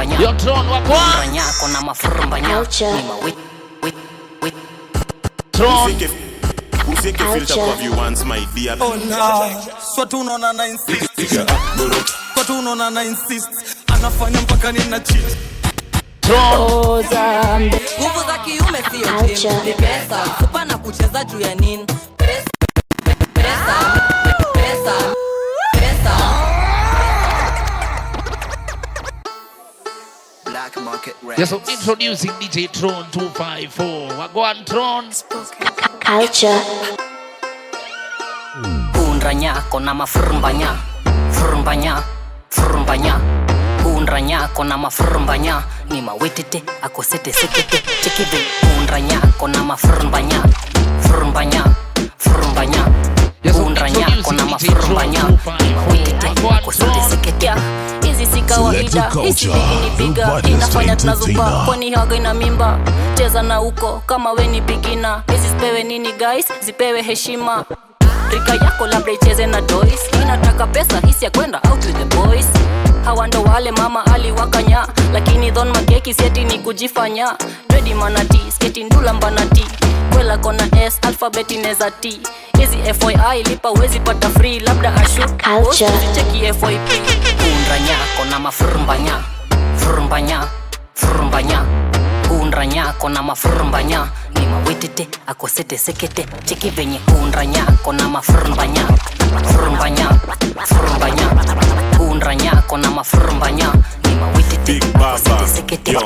frumbanya. Yo Tron wako Unranya kona mafrumbanya. Ni mawit Tron Useke filter kwa viewers my dear. Oh no, so tu unaona na insist. Kwa tu unaona na insist. Anafanya mpaka nina cheat. Tron nguvu za kiume sio ni pesa. Kupa na kucheza juu ya nini? Pesa. Black Market Rap. Yes, so introducing DJ Tron 254. Wagwan Tron Culture. Unranya kona mafrumbanya. Frumbanya. Unranya kona mafrumbanya. Ni mawitete akosete sekete. Chekive unranya kona mafrumbanya. Frumbanya. Yes, so Unranya kona introducing DJ Tron mafrumbanya. 254. Mawitete akosete Wagwan sekete. Hizi si kawaida, hizi inipiga. Inafanya tunazupa, kwani haga ina mimba. Cheza na uko, kama we ni beginner. Hizi zipewe nini guys, zipewe heshima. Rika yako labda icheze na toys. Inataka pesa, hisi ya kwenda out with the boys. Hawa ndo wale mama aliwakanya. Lakini Don Makeki sieti ni kujifanya. Ready manati, sketi ndula mbanati. Kwela kona S, alphabet ineza T. Hizi FYI lipa wezi pata free. Labda ashu, Culture. cheki FYP. Unranya kona mafrumbanya. Unranya kona mafrumbanya. Ni mawitete akosete sekete. Cheki venye unranya kona mafrumbanya. Unranya kona mafrumbanya. Ni mawitete Big Baba. akosete sekete. Yo,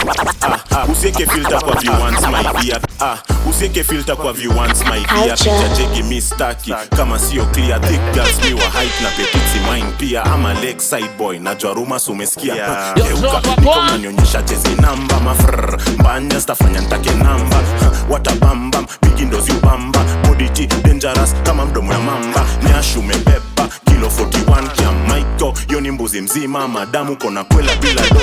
useke filter kwa viewers my dear. Useke filter kwa viewers my dear. Picha jeki mistaki kama sio clear. Thick girls mi wa height na petite mine pia. Ama lakeside boy na jaruma sumesikia. Geuka niko mnanyonyesha jezi namba mafrr. Mbanya stafanya ntake namba. Watabamba bigi ndo ziubamba. Body G dangerous kama mdomo ya mamba. Nyashu mebeba kilo 41 kia Michael. Yoni mbuzi mzima madamu kona kwela bila do.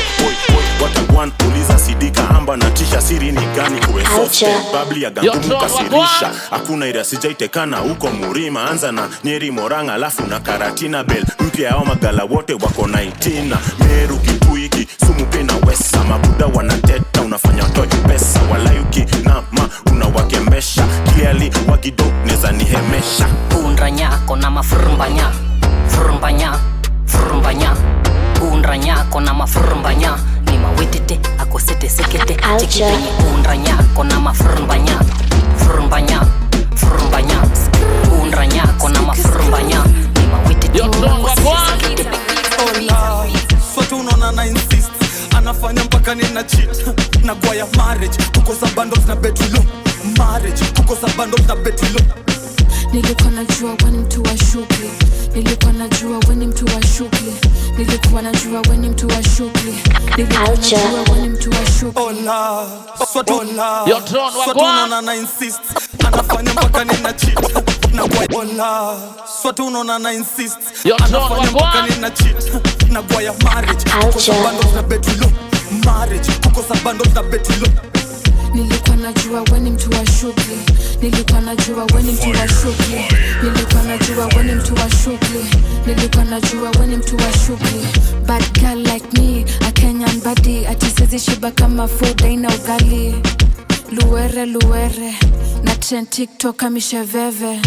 Watagwan uliza sidika amba na tisha siri ni gani kuwe soft babli ya gangumu kasirisha. Hakuna ira sijaitekana huko Murima. Anza na Nyeri Moranga alafu na Karatina Bell. Mpya yao magala wote wako na itina. Meru Kituiki Sumu pena Wesa. Mabuda wanateta unafanya toy pesa. Walayuki na unawakembesha. Clearly wagido neza nihemesha. Unranya kona mafrumbanya. Unranya kona mafrumbanya. Ni mawitete akosete sekete. Cheki venye unranya kona mafrumbanya. Unranya kona mafrumbanya. Ni mawitete akosete sekete. So tu unaona na insist. Anafanya mpaka nina cheat. Na kwa ya marriage, kukosa bundles na betulo. Marriage, kukosa bundles na betulo. Nilikuwa najua wewe ni mtu wa shughuli. Nilikuwa najua wewe ni mtu wa shughuli. Nilikuwa najua wewe ni mtu wa shughuli. Nilikuwa najua wewe ni mtu wa shughuli. Ola, so tu Yo Tron so tu unaona na insist. Anafanya mpaka nina cheat. Na kwa ola, so tu unaona na insist. Yo Tron Anafanya mpaka nina cheat. Na kwa ya marriage, kukosa bundles na betulo. Marriage, kukosa bundles na betulo. Nilikuwa najua wewe ni mtu wa shughuli. Nilikuwa najua wewe ni mtu wa shughuli. Nilikuwa najua wewe ni mtu wa shughuli. Nilikuwa najua wewe ni mtu wa shughuli. Bad girl like me, a Kenyan body. Ati sizi shiba kama food aina ugali. Luere na trend TikTok amisheveve.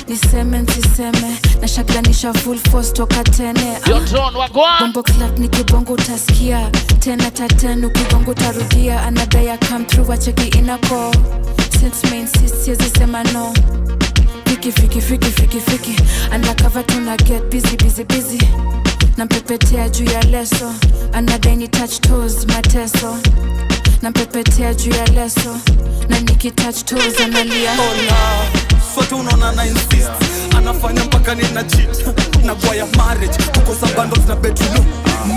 Niseme nsiseme na shaglanisha full force toka tene. Yo Tron wagwan Bombo clap nikibongo utasikia. Tena tatenu ukibongo utarudia. Anadaya come through wacheki inako. Since main sis siezi sema no. Fiki undercover tuna get busy. Nampepetea juu ya leso. Anadai ni touch toes mateso. Nampepetea juu ya leso. Na niki touch toes analia. Ola, so tu unaona na insist. Anafanya mpaka nina cheat. Na kwa ya marriage, kukosa bundles na betulo.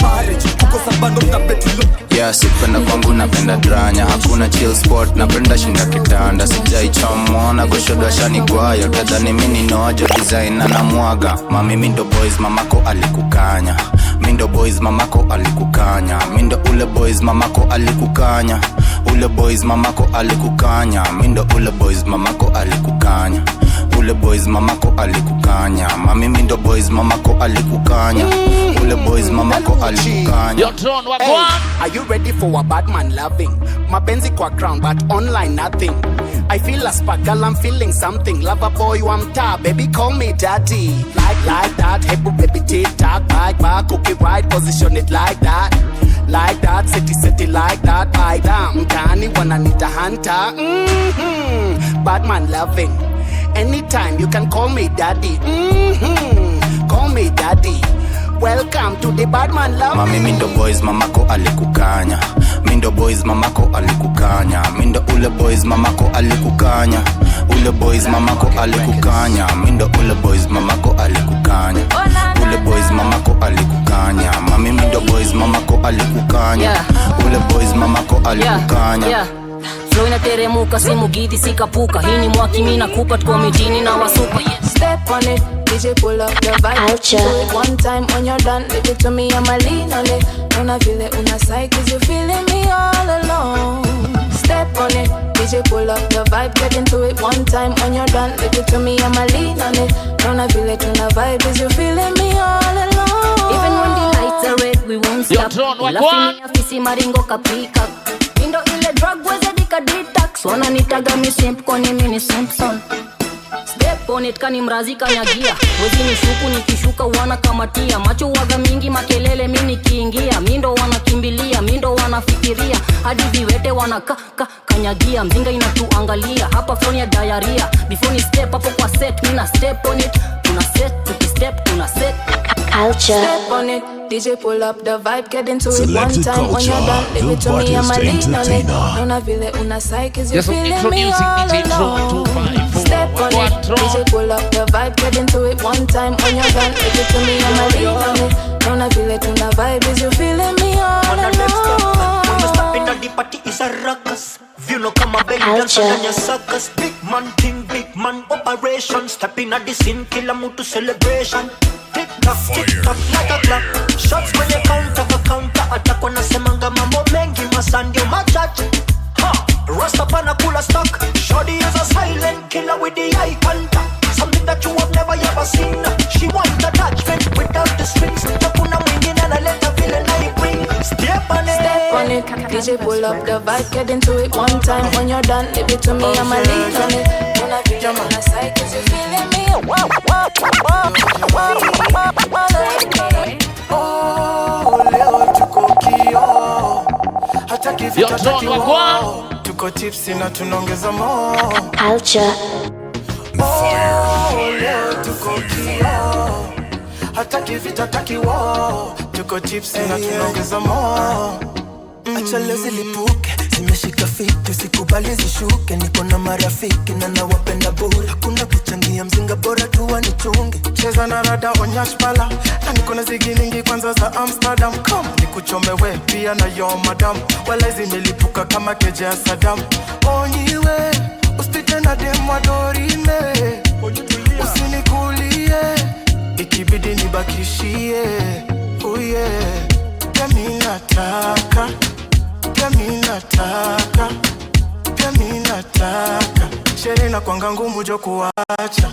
Marriage, kukosa bundles na betulo. Yeah, sipenda kwangu napenda dranya. Hakuna chill sport, napenda shinda kitanda. Sijaichomo na goshodo shani gwaya. Utadhani mini nojo design na namwaga. Mami mindo boys mamako alikukanya. Mindo boys mamako alikukanya. Mindo ule boys mamako alikukanya. Ule boys mamako alikukanya. Mindo ule boys mamako alikukanya. Ule boys mamako alikukanya. Mami mindo boys mamako alikukanya. Ule ule boys mamako alikukanya. Are you ready for a bad man loving? Mapenzi kwa ground but online nothing. I feel a sparkle, I'm feeling something. Lover boy, I'm tired, baby call me daddy. Like that, hey boo baby tick-tock. Back, cookie right, position it like that. Like that, city like that. I damn, Kani wanna need a hunter. Bad man loving. Anytime you can call me daddy. Call me daddy. Welcome to the bad man loving. Mami mindo boys mamako alikukanya. Mindo boys mamako alikukanya. Mindo ule boys mamako alikukanya. Ule boys mamako alikukanya. Mindo ule boys mamako alikukanya. Ule boys mamako alikukanya. Mami mindo boys mamako alikukanya. Ule boys mamako alikukanya. Flow inateremuka si mugidi si kapuka. Hii ni mwaki mina kupa tuko mijini na wasupa. Step on it, DJ pull up the vibe. Culture. Do it one time when you're done, leave it to me, I'ma lean on it. Una feel it, una sigh, cause you feeling me all alone. Step on it, DJ pull up the vibe. Get into it one time when you're done, leave it to me, I'ma lean on it. Una feel it, una vibe, cause you feeling me all alone. Even when the lights are red, we won't stop. Laughing afisi maringo kapika. Mindo ile drug weze dika detox. Wana nitaga mi simp kwenye mini Simpson. Step on it kani mrazi kanyagia. Wezi nishuku nikishuka wana kamatia. Macho waga mingi makelele mini kiingia. Mindo wana kimbilia, mindo wana fikiria. Hadi viwete wana kanyagia. Mzinga inatuangalia, hapa phone ya diarrhea. Before ni step hapo kwa set, mina step on it. Tuna set, tukistep, tuna set. Culture. Step on it, DJ pull up the vibe. Get into it one time when you're done, leave it to me, I'ma lean on it. Una feel it, una sigh, cause you feeling me all alone. Step on it, DJ pull up the vibe. Get into it one time when you're done, leave it to me, I'ma lean on it. Una feel it, una vibe, cause you feeling me all alone. When you step in the party, it's a ruckus. View no come a belly dance and your suckers. Big man thing, big man operation. Step in at the scene, kill a mood to celebration. Tick tock, like a clock. Shots when you counter, attack when I say manga mambo mengi masandio machachi. Rasta pana cooler stock. Shorty is a silent killer with the eye contact. Something that you have never ever seen. She wants attachment without the strings. Takuna mwingine and I let her feel and I bring. Step on it. Step on it, DJ pull up the vibe. Get into it one time when you're done, leave it to me, I'ma lean on it. When I feel on the side, cause you feeling me. Oh, leo tuko kio. Hata kivita takiwo. Tuko tipsy na tunaongeza mo. Culture. Oh, leo tuko kio. Hata kivita takiwo. Tuko tipsy na tunaongeza mo. Acha leo zilipuke, zimeshika fiti, usikubali zishuke. Niko na marafiki na nawapenda bure. Hakuna kuchangia mzinga bora tu wanichunge. Cheza na rada onyash pala. Na niko na zigi mingi kwanza za Amsterdam. Come nikuchome we pia na yo madam. Wala zimelipuka kama keje ya Saddam. Onyiwe, usipite na demu adorime. Usinikulie, ikibidi nibakishie. Uye, kami nataka. Pia mi nataka Shere na kwanga ngumu jo kuacha.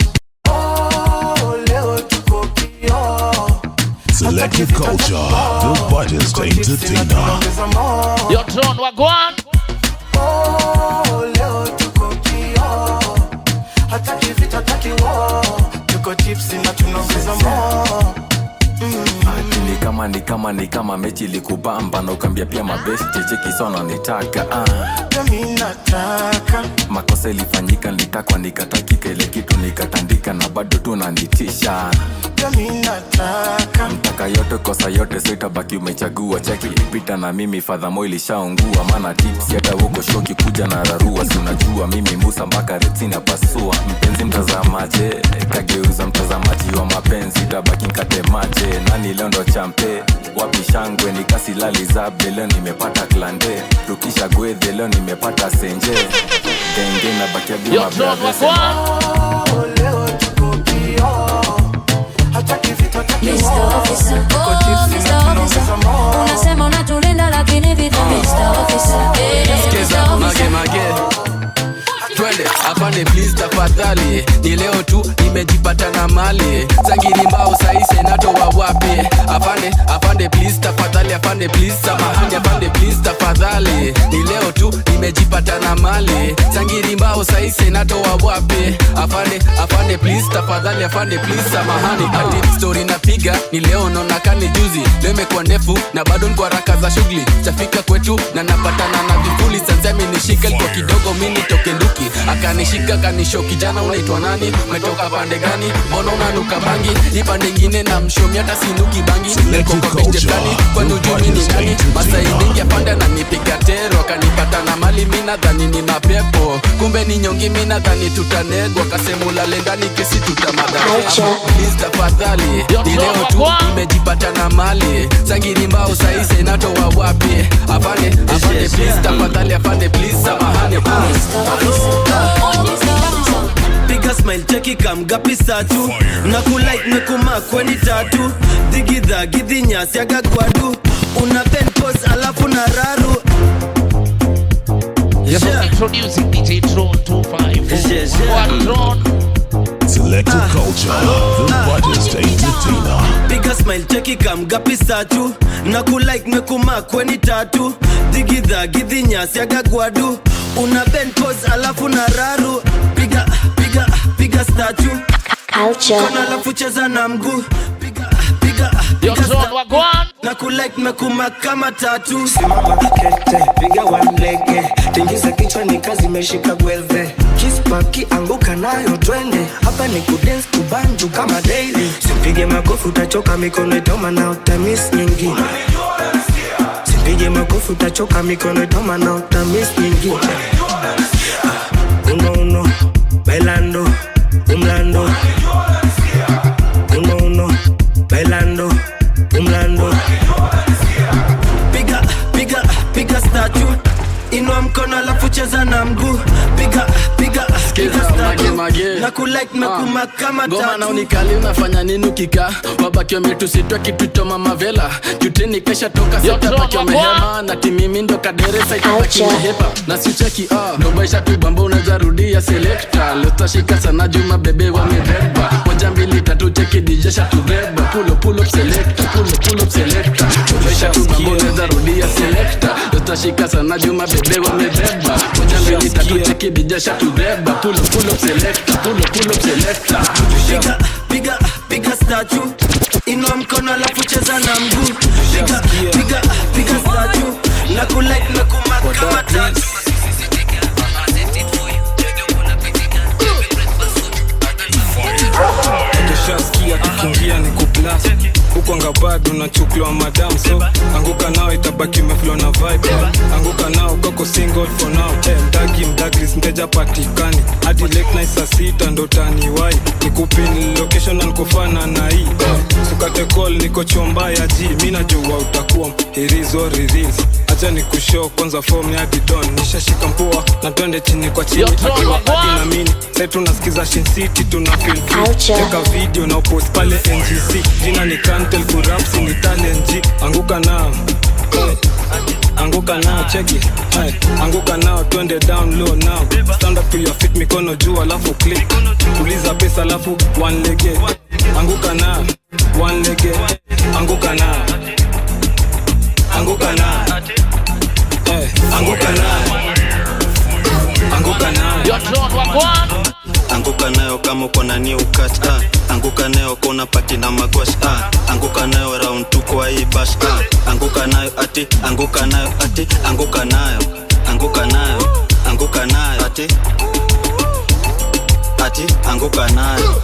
Oh, leo tuko kio. Selective Culture, the baddest entertainer. Your turn, wagwan. Oh, leo tuko kio. Hata kivita takiwo. Tuko tipsy na tunaongeza mo. Ni kama mechi likubamba na ukambia pia mabesti cheki sono nitaka Mimi nataka makosa ilifanyika nitakwa nikatakika ile kitu nikatandika na bado tu nanitisha. Mimi nataka mtaka yote kosa yote so itabaki umechagua cheki ipita na mimi fadhamo ilishaungua maana tips hata huko shoki kuja na rarua si unajua mimi Musa mpaka retina pasua mpenzi mtazamaje kageuza mtazamaji wa mapenzi itabaki nkatemaje nani leo ndo champe wapi shangwe nikasilali zabe leo nimepata klande rukisha gwethe leo nimepata senje denge na bakia bila brothers leo tuko kio hata kivita takiwo Mr. Officer, unasema unatulinda lakini vita Mr. Officer, Skeza mage twende apande please tafadhali ni leo tu nimejipata na mali. Sangiri mbao saise natoa wapi? Afande please tafadhali, afande please samahani, afande please tafadhali. Ni leo tu nimejipata na mali. Sangiri mbao saise natoa wapi? Afande please tafadhali, afande please samahani. Ati story napiga ni leo naona kani juzi. Leo imekuwa ndefu na bado niko haraka za shughuli. Chafika kwetu na napatana na vifuli. Sanza amenishika kwa kidogo mimi toke nduki. Akanishika kanisho, kijana unaitwa nani? Umetoka pande gani? Mbona unanuka bangi? Ni pande nyingine na mshomi hata sinuki bangi. Niko kwa pete fulani kwa nujumi ni nani? Masai mingi afanda na nipiga tero. Kanipata na mali mimi nadhani ni mapepo. Kumbe ni nyongi mimi nadhani tutanegwa. Kasemula lendani kesi tutamadhara. Please tafadhali, ni leo tu nimejipata na mali. Sangiri mbao saise natoa wapi? Afande please tafadhali, afande please samahani. Piga smile cheki kamgapi satu. Nakulike mekuma kweni tatu. Digidha gidhinyasi aga kwadu. Una pen pose alafu na raru. Yes, introducing DJ Tron 254. What Tron? Selective Culture, the baddest entertainer. Piga smile cheki kamgapi satu. Nakulike mekuma kweni tatu. Digidha gidhinyasi aga kwadu. Una pen pose alafu na raru. Piga statue Culture. Kona alafu cheza na mguu. Piga na kulike mekuma kama tatu. Simama kete, piga one lege. Tingiza kichwa ni kazi meshika gwelve. Kispaki anguka nayo twende. Hapa ni kudance kubanju kama daily. Simpige makofi utachoka mikono itoma na utamiss nyingi. Simpige makofi utachoka mikono itoma na utamiss nyingi. Uno bailando umlando. Uno bailando umlando. Piga statue. Inua mkono alafu cheza na mguu. Piga statue. Na kulike mekuma kama tatu. Ngoma na unikali unafanya nini ukika? Wabaki wametusitwa kitu toma mavela. Juteni kesha toka sita baki wamehema. Na timimi ndo kaderesa itabaki mehepa. Na sicheki ndo baisha tu bamba unaweza rudia selector. Leta shika sana juma bebe wamebeba. Moja mbili tatu cheki DJ shatubeba. Pull up selector, pull up selector. Baisha tu bamba unaweza rudia selector. Leta shika sana juma bebe wamebeba. Moja mbili tatu cheki DJ shatubeba. Pull up selector, pull up selector. Piga statue. Inua mkono alafu cheza na mguu. Piga statue. Na kulike mekuma kama tatu. Tushasikia tukiingia ni kublast. Huko ngabado unachukua madam. So anguka nao itabaki meflow na vibe. Anguka nao koko single for now. Mdaglis mteja patikani. Hadi late night saa 6 ndo taniwai. Nikupini location na nikufana na hii. Sukate call niko chomba ya G. Mina jua utakuwa hirizo riris. Acha nikushow kwanza form ya Didon. Nishashika mpua na twende chini kwa chini. Akiwa hadi na mini. Sai tunasikiza Shin City tuna feel free. Cheka video na post pale NGC. Jina ni Kantel kurapsi ni talent G. Anguka nao check it. Anguka nao twende down low now. Stand up to your feet mikono juu alafu click. Tuliza pesa alafu one leg. Anguka nao one leg. Anguka nao anguka nao anguka nayo kama uko na new catch. Anguka nayo kona pati na magwash. Anguka nayo round 2 kwa hii bash. Anguka nayo ati anguka nayo ati anguka nayo anguka nayo anguka nayo ati anguka nayo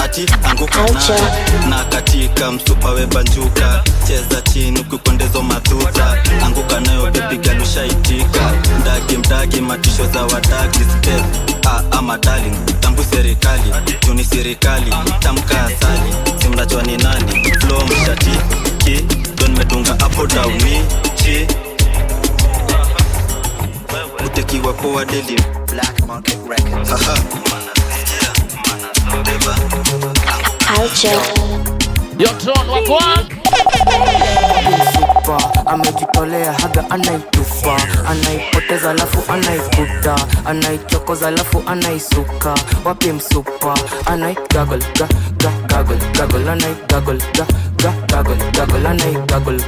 ati anguka nayo. Na katika msupa webanjuka. Cheza chini kukondezo madhuta. Anguka nayo baby girl ushaitika. Mdagi matisho za wadagi step. Ama darling tambu serikali. Juni serikali tamka asali. Simnajua ni nani flow mshati ki. Don medunga up or down me chi. Utekiwa poa daily Black Market Records. Culture. Your Tron wagwan. super. Amejitolea haga anaitupa, anaipoteza alafu anaiputa, anaichokoza alafu anaisuka. Wapi msupa? Anaigaggle gaggle gaggle, anaigaggle gaggle gaggle, anaigaggle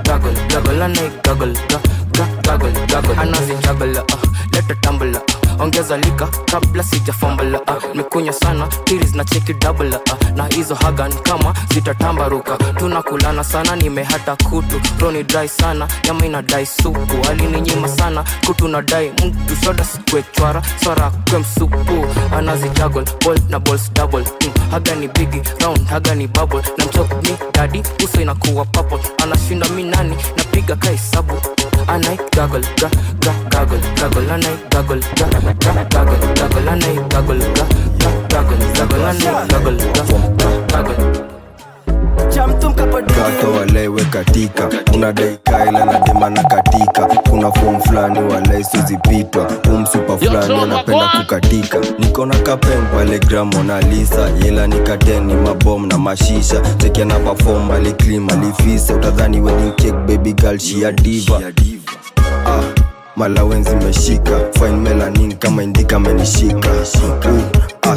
gaggle gaggle, anaigaggle gaggle gaggle, anazijaggle leta tumble ongeza lika kabla sijafumble nimekunya sana tiri na cheki double na hizo hagan kama zitatambaruka. Tunakulana sana nimehata kutu roni dry sana nyama inadai supu. Alininyima sana kutu na dai mtu soda sikwe chwara swara kwe msupu. Anazijaggle ball na balls double haga ni biggie round haga ni bubble na mchok ni daddy uso inakuwa purple. Anashinda mi nani napiga kai sabu. Anaigaggle gaggle gaggle, anaigaggle gaggle gaggle, anaigaggle gaggle gaggle, anaigaggle gaggle. Kaka walewe katika unadai kaila na dema na katika. Kuna form flani walai suzipitwa umsupa flani anapenda kukatika. Nikona kapem pale gram Mona Lisa yela nikateni mabom na mashisha. Chekia na perform aliklim alifisa. Utadhani wedding cake baby girl she a diva. Malawenzi meshika fine melanin kama indika menishika.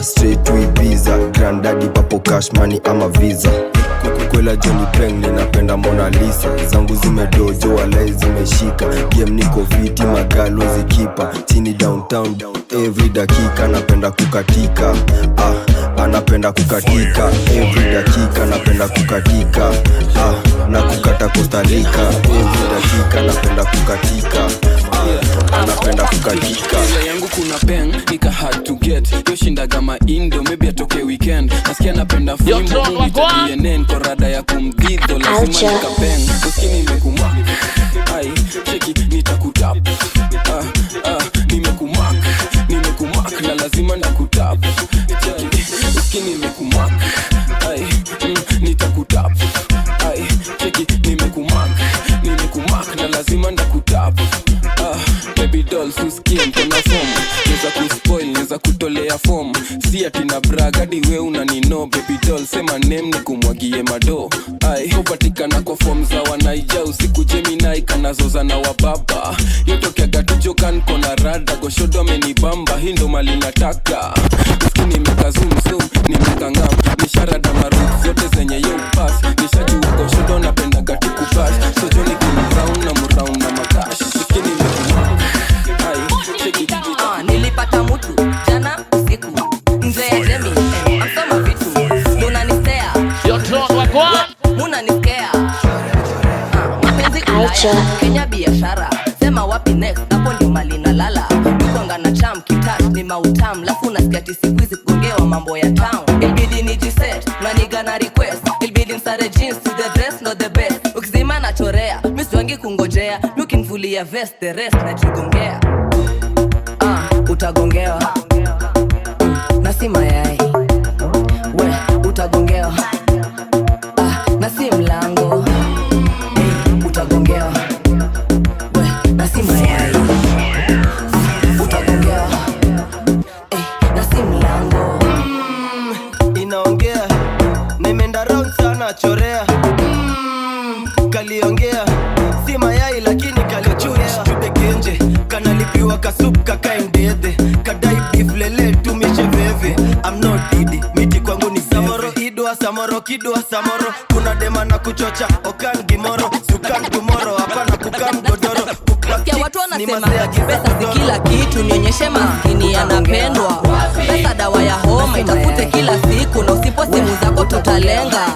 Straight to Ibiza granddaddy papo cash money ama visa. Kukwela Johnny Peng ninapenda Mona Lisa. Zangu zimedojo walai zimeshika. Game niko viti magalo zikipa. Chini downtown every dakika napenda kukatika. Anapenda kukatika every dakika napenda kukatika. Na kukata Costa Rica every dakika napenda kukatika. Anapenda kukatika. Yangu kuna pen nika hard to get. Yoshinda kama Indo maybe atoke weekend. Nasikia napenda fimbo BNN korada ya kumdhido lazima nikapen. Uskini nimekumak ai cheki nitakutap. Nimekumak na lazima ndakutap. Uskini nimekumak ai nitakutap. Ai cheki nimekumak na lazima ndakutap. Baby doll susikie mkona form. Neza kuspoil, neza kutolea form. Si ati na braga di we unanino. Baby doll sema name ni kumwagie mado. Ai, upatikana kwa form za wanaija. Usiku Gemini kanazoza na wababa. Yotokia gatujokan kona rada. Goshodo amenibamba, hindo mali nataka. Uski nimeka zoom, nimeka ngam. Nisharada marufu zote zenye yo pass. Nishajua goshodo napenda gatu kupass. So joni kumround na mround na makash. Uski nimeka nilipata mutu jana usiku nje ya jemi amsoma vitu munanistea munanistea mapenzi kulaya Kenya biashara sema wapi next hapo ndio mali na lala ukonga na cham kitash ni mautam lafu nasikia siku hizi kuongewa mambo ya town ilibidi nijiset na niga na request ilibidi msare jeans to the dress not the best ukizima na chorea misi wangi kungojea nukinvulia vest the rest na jigongea utagongewa na si mayai we utagongewa na si mlango utagongewa we na si mayai utagongewa na si mlango inaongea nimeenda round sana chorea kaliongea si mayai lakini kaliochuya tudegenje kanalipiwa kasup kakae mdede kadai beef lele tumishe veve I'm not Didi miti kwangu ni samoro idwa samoro kidwa samoro kuna dema na kuchocha okan gimoro sukan tomorrow hapana kukam godoro kia watu wanasema pesa si kila kitu nionyeshe maskini anapendwa pesa dawa ya homa itafute kila siku na usipo simu zako tutalenga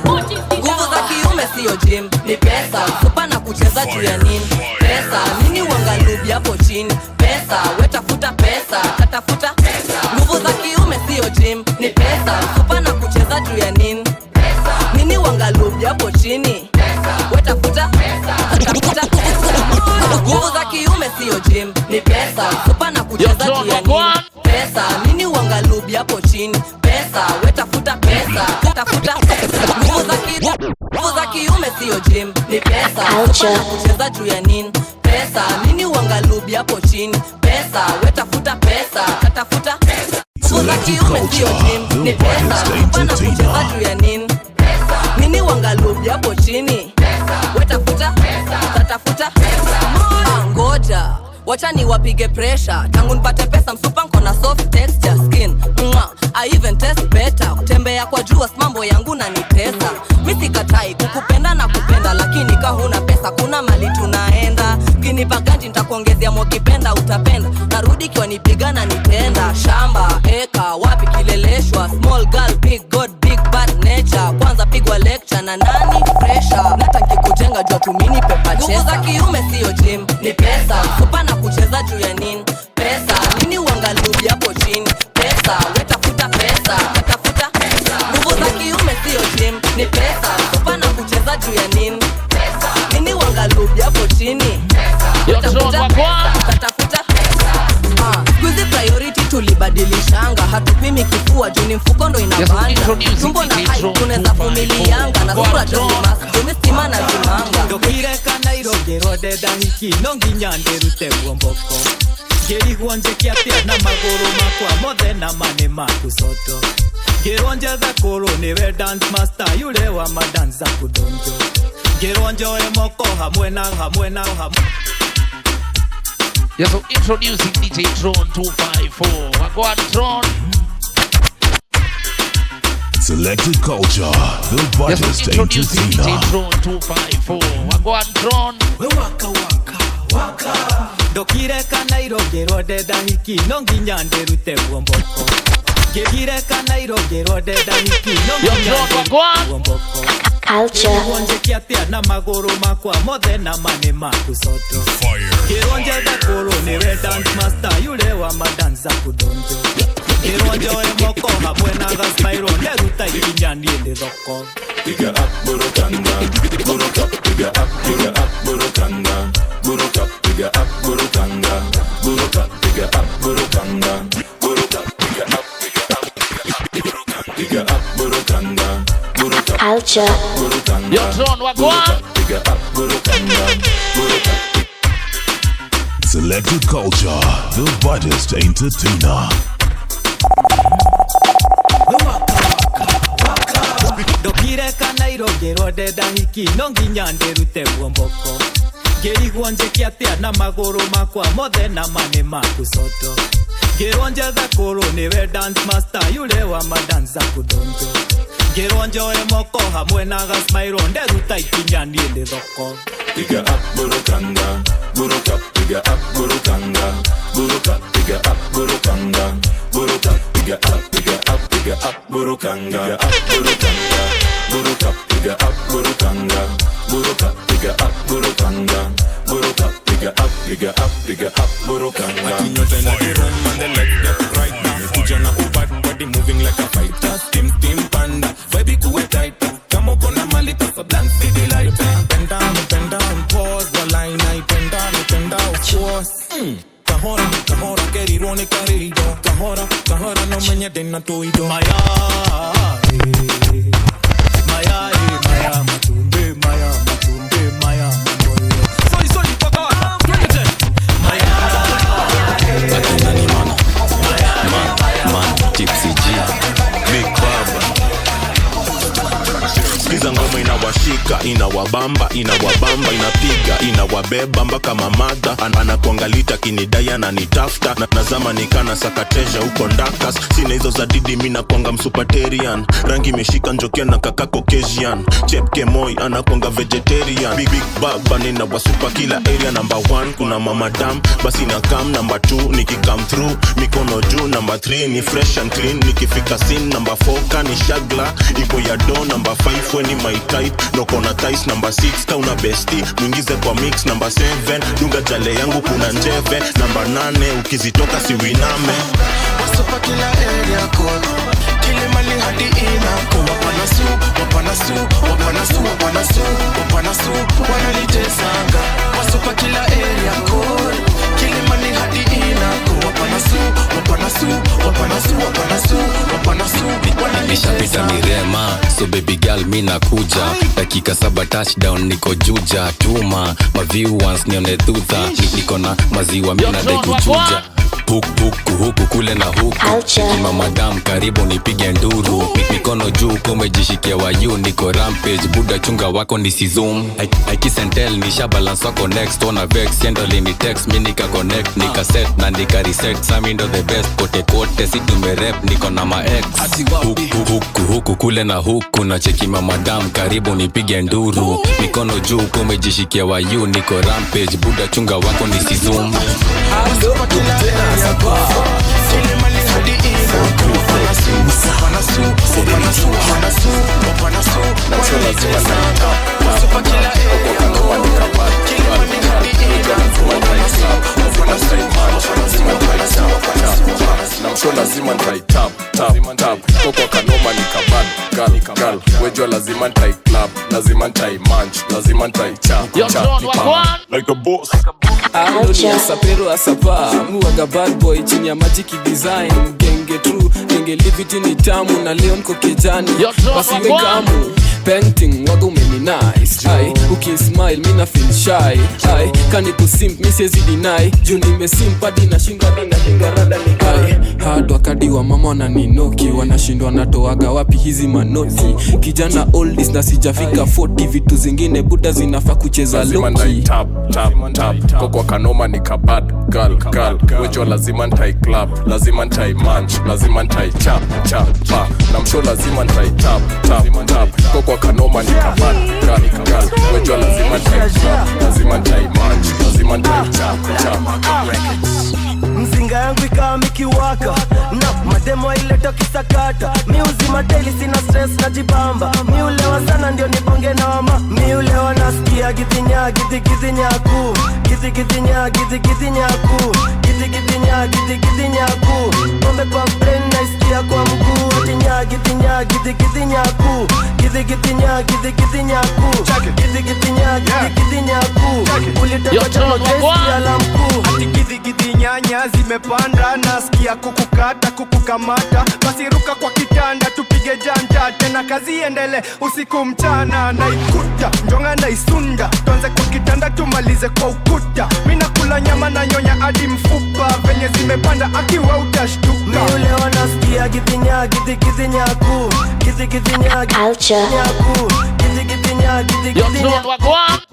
nguvu za kiume sio gym ni pesa kupa na kucheza juu ya nini pesa nini uangalubi hapo chini pesa wetafuta pesa tatafuta nguvu za kiume sio gym ni pesa kupa na kucheza juu ya nini nini uangalubi hapo chini wetafuta nguvu za kiume sio gym ni pesa kupa na kucheza juu ya nini pesa nini uangalubi hapo chini pesa wetafuta pesa tafuta nguvu za kiume sio gym ni pesa kupa na kucheza juu ya nini pesa nini uangalubi hapo chini pesa wetafuta pesa tafuta nguvu za kiume sio gym ni pesa kupa na kucheza juu ya nini nini uangalubi hapo chini wetafuta katafuta ngoja wacha ni wapige pressure tangu nipate pesa msupa nkona soft texture skin I even test better kutembea kwa jua mambo yangu na ni pesa mimi sikatai kukupenda na kupenda lakini kahuna pesa kuna mali tunaenda ukinipa ganji nitakuongezea mokipenda utapenda narudi kwa nipigana nitenda shamba eka wapi kileleshwa small girl big god big bad nature kwanza pigwa lecture na nani pressure nataki kujenga jua tumini pepa chesa nguvu za kiume sio gym ni pesa supa na kucheza juu ya nini pesa nini uangalubi hapo chini pesa wetafuta pesa tafuta nguvu za kiume sio gym ni pesa supa na kucheza juu ya nini pesa nini uangalubi hapo chini wetafuta pesa tafuta squeeze priority tulibadilishanga hatupimi kifua juu ni mfuko ndo inabanda tumbo na hai tunaweza familianga na sura tuzima tumestima na zimanga ndokireka na irogero deda hiki nonginya nderute guomboko ngiriguonjekia atia na maguru makwa mothe na mane maku soto ngironje thakuru niwe dance master yule wa madanza kudonjo ngironjoe moko hamwe na Yes, so introducing DJ Tron 254. Wagwan Tron. Selected Culture, the brightest introducing DJ entertainer. Tron 254. Wagwan Tron. Waka ndokireka na irogero deda hiki nonginya nderute guomboko ngireka na irogero deda hiki nonginya guomboko Culture ngonjekia atia na maguru makwa mothe na mane maku soto ngironje thakuru niwe dance master yule wa madanza kudonjo ngironjoe moko hamwe na gasmairo nderuta ikinya nie ndi thoko Piga up burukanga piga up burukanga piga up burukanga piga up burukanga piga up burukanga Culture Yo Tron Wagwan. piga up burukanga Selected Culture, the brightest entertainer. ndokireka na irogero deda hiki nonginya nderute guomboko ngiriguonjekia atia na maguru makwa mothe na mane maku soto ngironje thakuru niwe dance master yule wa madanza kudonjo ngironjoe moko hamwe na gasmairo nderuta ikinya nie ndi thoko piga up burukanga piga up burukanga piga up burukanga piga up burukanga piga up burukanga piga up burukanga piga up burukanga Nyota ina run man the leg get right now kuja na ubad body moving like a fighter steam panda vibe kuwe tight kama uko na mali pesa blank city light bend down pause the line I bend down force kahora kerirone karido kahora no menye dena toido maya matumbe maya sorry paka twende Man, Gypsy G, Big Baba. Sikiza ngoma inawashika, inawabamba, inapiga, inawabeba mpaka mamada anakuangalita kinidaya na nitafta na nazama nikana sakatesha huko ndakas sina hizo za didi mina kuanga msupaterian rangi imeshika njokia na kaka Caucasian chepke moi anakuanga vegetarian big baba nina wasupa kila area number 1 kuna mama dam basi na kam number 2 nikikam through mikono juu number 3 ni fresh and clean nikifika scene number 4 kani shagla ipo ya do number 5 weni my type nokona ties number 6 kauna bestie mwingize kwa mix number 7 dunga jale yangu kuna njeve number 8 ukizitoka siwiname wasupa kila area code kile mali hadi inako wapanasu wanalitesanga wasupa kila area code kile mali hadi inako wapanasu nishapita mirema so baby girl mi nakuja dakika 7 touchdown niko juja tuma ma viewers nione thudha niko na maziwa mi nadai kuchuja huku kule na huku kima madam karibu nipige nduru mikono juu kumejishikia wayu niko rampage buda chunga wako nisizoom I kiss and tell nisha balance wako next ona vex yendoli ni text mi nika connect nika set na nika reset sami ndo the best kote si tumerep niko na ma ex huku kule na huku na cheki madam karibu nipige nduru mikono juu kumejishikia wayu niko rampage buda chunga wako nisizoom namsho lazima ntai tap koko kanoma nikabad gal wejua lazima ntai club lazima ntai manch lazima ntai chap like a boss Dunia sapero asapa muwaga bad boy chini ya magic design genge true genge live it ni tamu na leo niko kijani basi wekamu painting waga umeni nice ai ukismile mina feel shy ai kani kusimp mi siwezi deny juu nimesimp hadi nashinda rada ni ai hard wakadi wa mama wananinoki wanashindwa natoaga wapi hizi manoti kijana oldies na sijafika 40 vitu zingine buda zinafaa kucheza loki tap koko kanoma nikabad gal wejua lazima ntai club lazima ntai manch lazima ntai chap namsho lazima ntai tap koko kanoma nikabad gal wejua lazima ntai club lazima ntai manch lazima ntai chap mzinga yangu ikawa mikiwaka na mademo ileta kisakata miuzima daily sina stress na jibamba miulewa sana ndio nibonge na mama miulewa nasikia githinya githinyaku githinyaku pombe kwa brain naisikia kwa mguu githinya githinyaku githinyaku ulitaka chano jesi ala mkuu nyanya zimepanda nasikia kukukata kukukamata basi ruka kwa kitanda tupige janta tena kazi endele usiku mchana naikuta njonga naisunda tuanze kwa kitanda tumalize kwa ukuta mina kula nyama na nyonya hadi mfupa venye zimepanda akiwa utashtuka miulewa nasikia githinyaku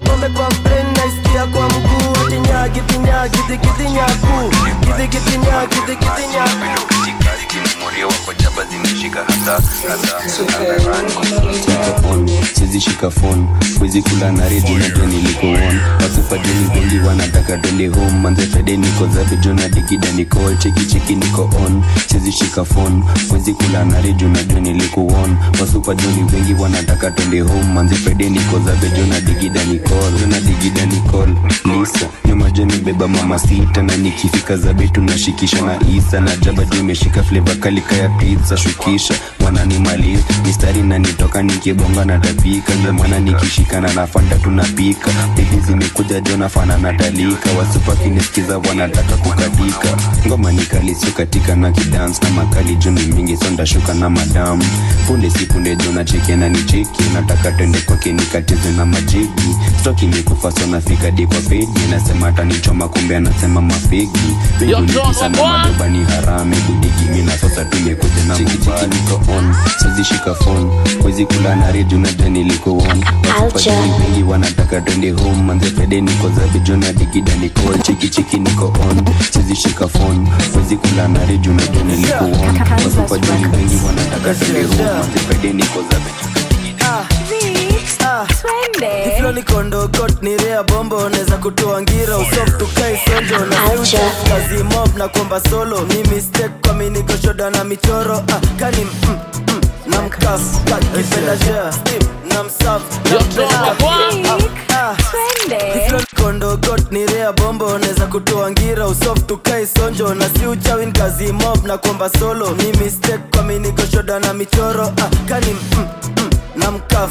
pombe kwa brain naisikia kwa mguu githinyaku sizi shika phone wezi kula na redio na joni liko on wasupa joni wengi wanataka twende home manze fede niko zabe jona digida niko cheki niko on sizi shika phone wezi kula na redio na joni liko on wasupa joni wengi wanataka twende home manze fede niko zabe jona digida niko Lisa nyuma joni beba mama sita na nikifika zabe tunashikisha na Isa na jaba juu imeshika flavor kali kaya pizza shukisha wananimaliza mistari na nitoka nikibonga na tapika ndio maana nikishikana na fanta tunapika bibi zimekuja jona fana natalika wasupa kinisikiza wanataka kukadika ngoma nikali sio katika na kidance na makali joni mingi sonda shuka na madam punde si punde jona cheke na nicheki nataka twende kwake nikatize na majigi stoki nikufa so nafika di kwa pedi nasema atanichoma kumbe anasema mapegi wengi sana madoba ni harame budigi mina sasa tumekuja na mbali niko on sizi shika phone wezi kula na redio na jani liko on wasupa wengi wanataka twende home manze pede niko zabe jona digida niko cheki niko on sizi shika phone wezi kula na redio na jani liko on wasupa wengi wanataka twende home manze pede niko zabe Hiflo ni kondo got ni rea bombo neza kutoa ngira usoft tukai sonjo na kazi mob na komba solo ni mistake kwa mini goshoda na michoro kani na mkas kipenda jea steam na msaf Hiflo ni kondo got ni rea bombo neza kutoa ngira usoft tukai sonjo na si uchawin kazi mob na komba solo ni mistake kwa mini goshoda na michoro kani na mkaf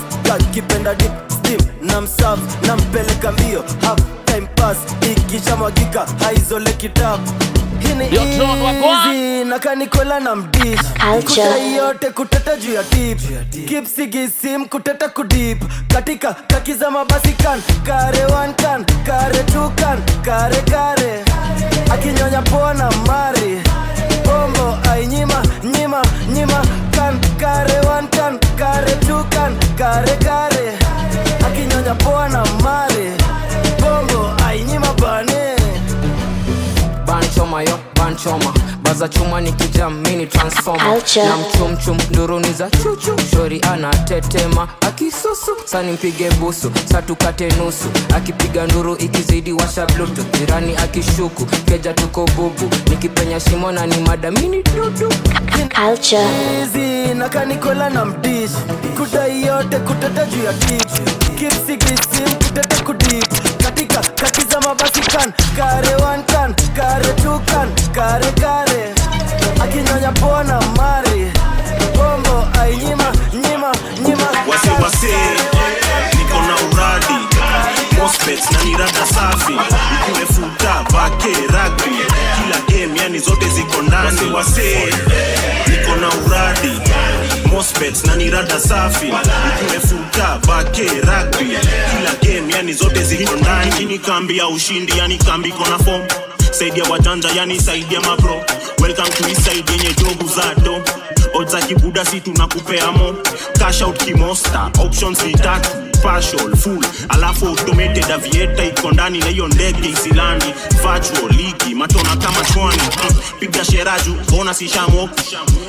kipenda deep steam na msaf na mpeleka mbio half time pass ikisha mwagika haizole kitabu hini easy na kanikola na mdish kuta yote kuteta juu ya tip kipsigisim kuteta kudip katika takiza mabasi kan kare one kan kare two kan kare akinyonya pona mari bombo ainyima nyima nyima kan kare one kan kare two kan kare kare akinyonya pona mari bombo ainyima bane banchoma yo banchoma baza chuma nikijam mini transformer na mchumchum nduruni za chuchu shori anatetema akisusu sani mpige busu satukate nusu akipiga nduru ikizidi washa bluetooth jirani akishuku keja tuko bubu nikipenya shimo na ni madamini dudu Culture easy na kanikola na mdish kudai yote kutata juu ya kitu kipsi kisim kutata kudip katika katiza mabasi kan kare one kan kare two kan kare kare akinyonya pona mari bombo ainyima nyima nyima wase niko na uradi Mospets na nirada safi ikumefuta bake rugby kila game yani zote ziko ndani wase niko na uradi Mospets na nirada safi ikumefuta bake rugby kila game yani zote ziko ndani ni kambi ya ushindi yani kambi kona form saidia wajanja yani saidia mabro welcome to this side yenye jobu zato odza kibuda si tunakupea mo cash out kimosta options ni tatu partial full alafu automated aviator iko ndani na hiyo ndege isilandi virtual ligi matona kama chwani piga sheraju bona si shamo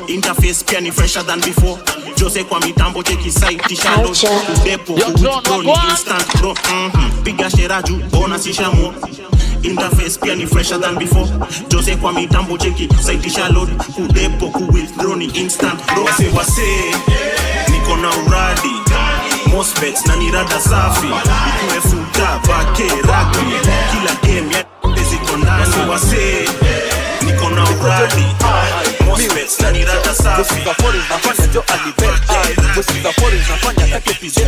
interface pia ni fresher than before Jose kwa mitambo cheki site shalo udepo ni instant bro piga sheraju bona si shamo interface pia ni fresher than before Jose kwa mitambo cheki site shalo udepo ku withdraw ni instant bro wase niko na uradi Mospets na nirada safi ikumefuta bake rugby kila game ya ziko ndani wase niko na uradi Mospets na nirada safi nafanya jo alibet musiza foreign nafanya take pizza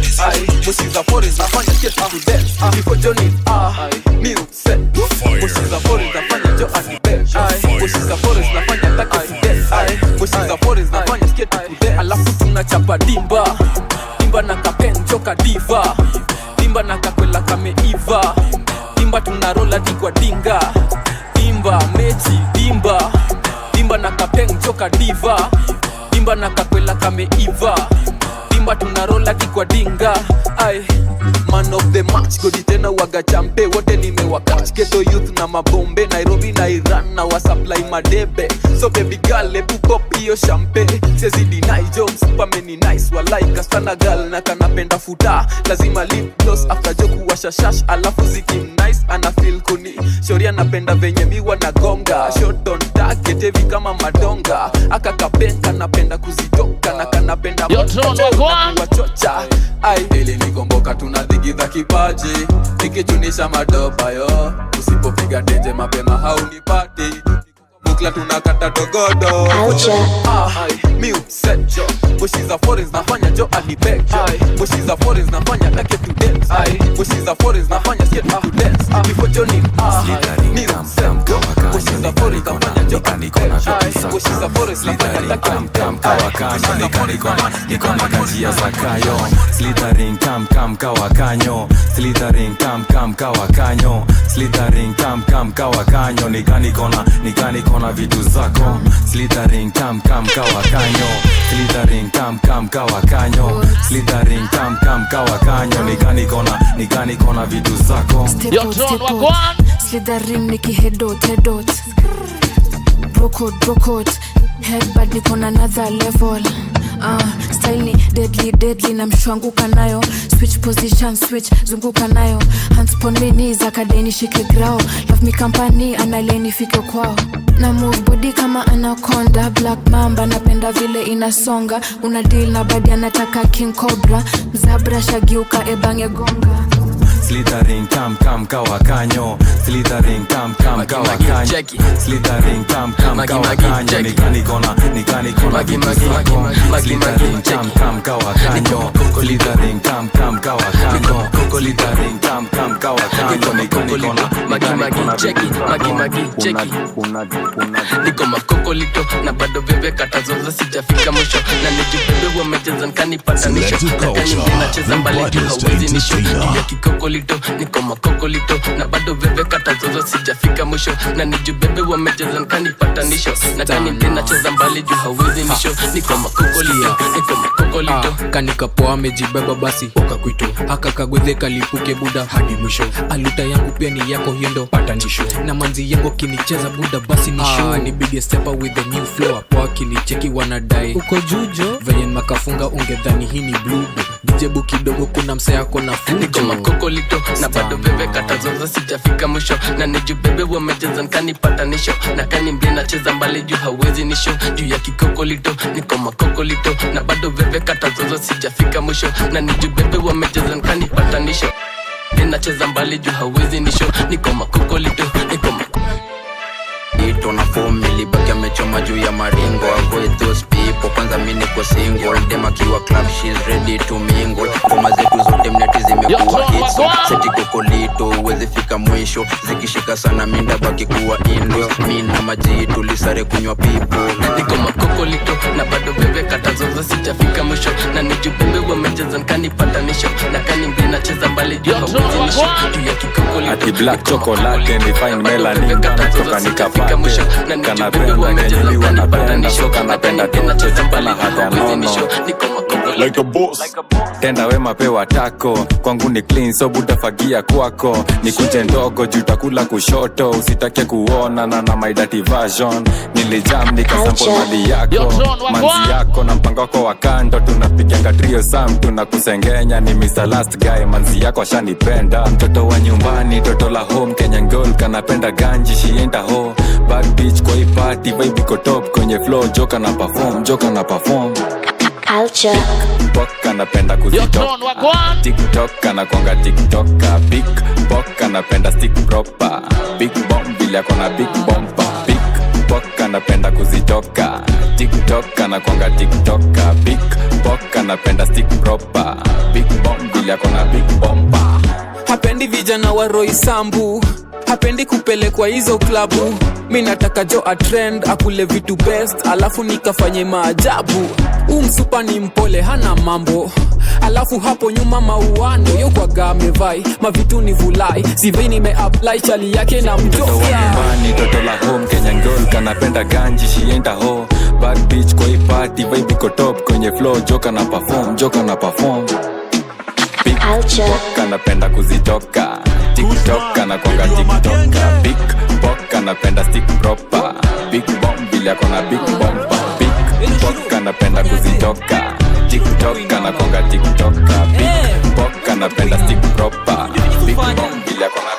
musiza foreign nafanya get to dance before Johnny new set musiza foreign nafanya jo alibet musiza foreign nafanya take pizza musiza foreign nafanya get to dance alafu tunachapa dimba dimba na kapenjo kadiva dimba na kakwela kameiva dimba tunarola digwa dinga dimba mechi dimba dimba na kapenjo kadiva dimba na kakwela kameiva dimba tunarola digwa dinga ai man of the match godi tena waga champe wote nimewakatch ghetto youth na mabombe Nairobi na Iran na wasupply madebe so baby girl ebu pop hiyo champagne sezi deny jokes super many nice walaika sana girl na kanapenda futa lazima lip gloss after joke washa shash alafu zikim nice ana feel kuni shori anapenda venye miwa na gonga short on target hivi kama madonga akakapenka napenda kuzitoka na kanapenda wachocha ai ili nikomboka tunadhigidha kipaji nikichunisha madopa yo usipopiga denje mapema haunipati bukla tunakata dogodo mi upsecho bushiza foreigns nafanya jo alibecho bushiza foreigns nafanya take to dance bushiza foreigns nafanya skate to dance before Johnny mi upsecho bushiza foreigns nafanya jo alibecho bushiza foreigns nafanya take to dance nikona kanjia za kayo slithering kam kawakanyo slithering kam kawakanyo slithering kam kawakanyo nikanikona vitu zako slithering kam kawakanyo slithering kam kawakanyo slithering kam kawakanyo nikanikona vitu zako slithering nikihedot brokot headbad niko na another level style ni deadly na mshwanguka nayo switch position switch zunguka nayo hands pon me knees akadeni shike grao love me company analeni fike kwao na move body kama anaconda black mamba napenda vile inasonga una deal na badi anataka king cobra mzabra shagiuka ebange gonga slithering kam kawakanyo slithering kam kawakanyo slithering kam kawakanyo nikanikona vitu zako slithering kam kawakanyo slithering kam kawakanyo slithering kam kawakanyo nikanikona magi cheki niko makokolito na bado bebe katazoza sijafika mwisho na nijibebe wamecheza nkanipatanisho nacheza mbali hauwezi nisho ya kikokolito niko makokolito na bado bebe katazoza zozo sijafika mwisho na nijubebe wamejeza nkanipatanisho na kanimbe nacheza mbali juu hawezi nisho niko makokolito kanikapoa amejibeba basi wakakwito haka kagwedhe kalipuke buda hadi mwisho aluta yangu pia ni yako hiyo ndo patanisho na manzi yangu kinicheza buda basi ni show ni big step with the new flow hapo akinicheki wanadai uko jujo venye makafunga ungedhani hii ni blue dijebu kidogo kuna msea yako na fujo niko makokolito na bado bebe kata zozo sijafika mwisho na nijubebe wamejeza nkanipatanisho na kanimbe nacheza mbali juu hawezi nisho juu ya kikokolito niko makokolito na bado bebe kata zozo sijafika mwisho na nijubebe wamejeza nkanipatanisho ninacheza mbali juu hawezi nisho niko makokolito ito na family baki amechoma juu ya maringo avoid those people kwanza mimi niko single dem akiwa club she's ready to mingle ngoma zetu zote mneti zimekuwa hits seti kokolito uweze fika mwisho zikishika sana minda baki kuwa indo mimi na maji tulisare kunywa pipo niko makokolito na bado bebe kata zozo sijafika mwisho na nijubebe wamejeza nkanipatanisho na kanimbe nacheza mbali juu hawezi nisho juu ya kikokolito ati black chocolate ni fine melanin kutoka nikapa kanapenda ngenyeliwa napenda so kanapenda tuchopala hata nono like a boss tenda wema pewa tako kwangu ni clean so butafagia kwako nikuje ndogo jutakula kushoto usitake kuona na my dirty version nilijam nikasample mali yako manzi yako na mpango wako wa kando tunapiganga trio sam tunakusengenya ni Mr. Last Guy manzi yako ashanipenda mtoto wa nyumbani toto la home Kenyan girl kanapenda ganji shienda ho bad bitch kwa hii party vibe iko top kwenye flow joka na perform Culture Boka napenda kuzitoka TikTok anakonga TikToka Big Boka napenda stick proper Big bomb vile akona big bomba Big Boka napenda kuzitoka TikTok anakonga TikToka Big Boka napenda stick proper Big bomb vile akona big bomba hapendi vijana wa Roy Sambu hapendi kupelekwa hizo klabu mi nataka jo a trend akule vitu best alafu nikafanye maajabu msupa ni mpole hana mambo alafu hapo nyuma mauano yokwaga amevai mavitu ni vulai sivi nimeapply chali yake na mtoto wa nyumbani toto la home Kenyan girl kanapenda ganji shienda ho bad bitch kwa hii party vibe iko top kwenye flow joka na perform Big Boka napenda kuzitoka TikTok anakonga TikToka Big Boka napenda stick proper Big bomb vile akona big bomba Big Boka napenda kuzitoka TikTok anakonga TikToka Big Boka napenda stick proper Big bomb vile akona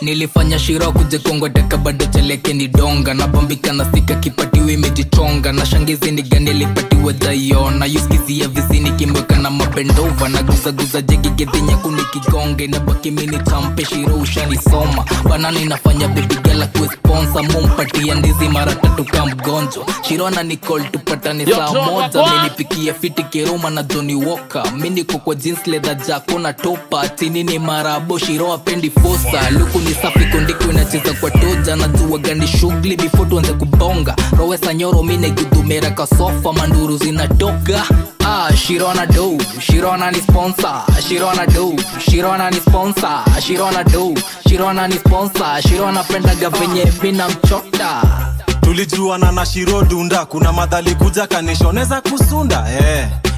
nilifanya shiro kuje Kongo deka bado cheleke ni donga na bombika na sika kipatiwe imejichonga na shangizi ni gani lipatiwe daiona yuskizi ya visini kimweka na mapendova na guza jegi gedhinya kunikigonge na baki mini champe shiro ushanisoma banani nafanya baby gala kwe sponsor mumpatia ndizi mara 3 kama mgonjo shiro na Nicole tupatane saa moja minipikia fiti kiroma na Johnny Walker mini kwa jeans leather jako na topa tini ni marabo shiro apendi fosa luku ni safi kondiko inacheza kwa toja na jua gani shughuli before tuanze kubonga rowesa nyoro mine gudumera kasofa manduru zinatoka Shirona do, Shirona ni sponsor, Shirona do, Shirona ni sponsor, Shirona do, Shirona ni sponsor, Shirona pendaga venye mina mchota. Tulijuana na Shiro Dunda, kuna madhali kuja kanishoneza kusunda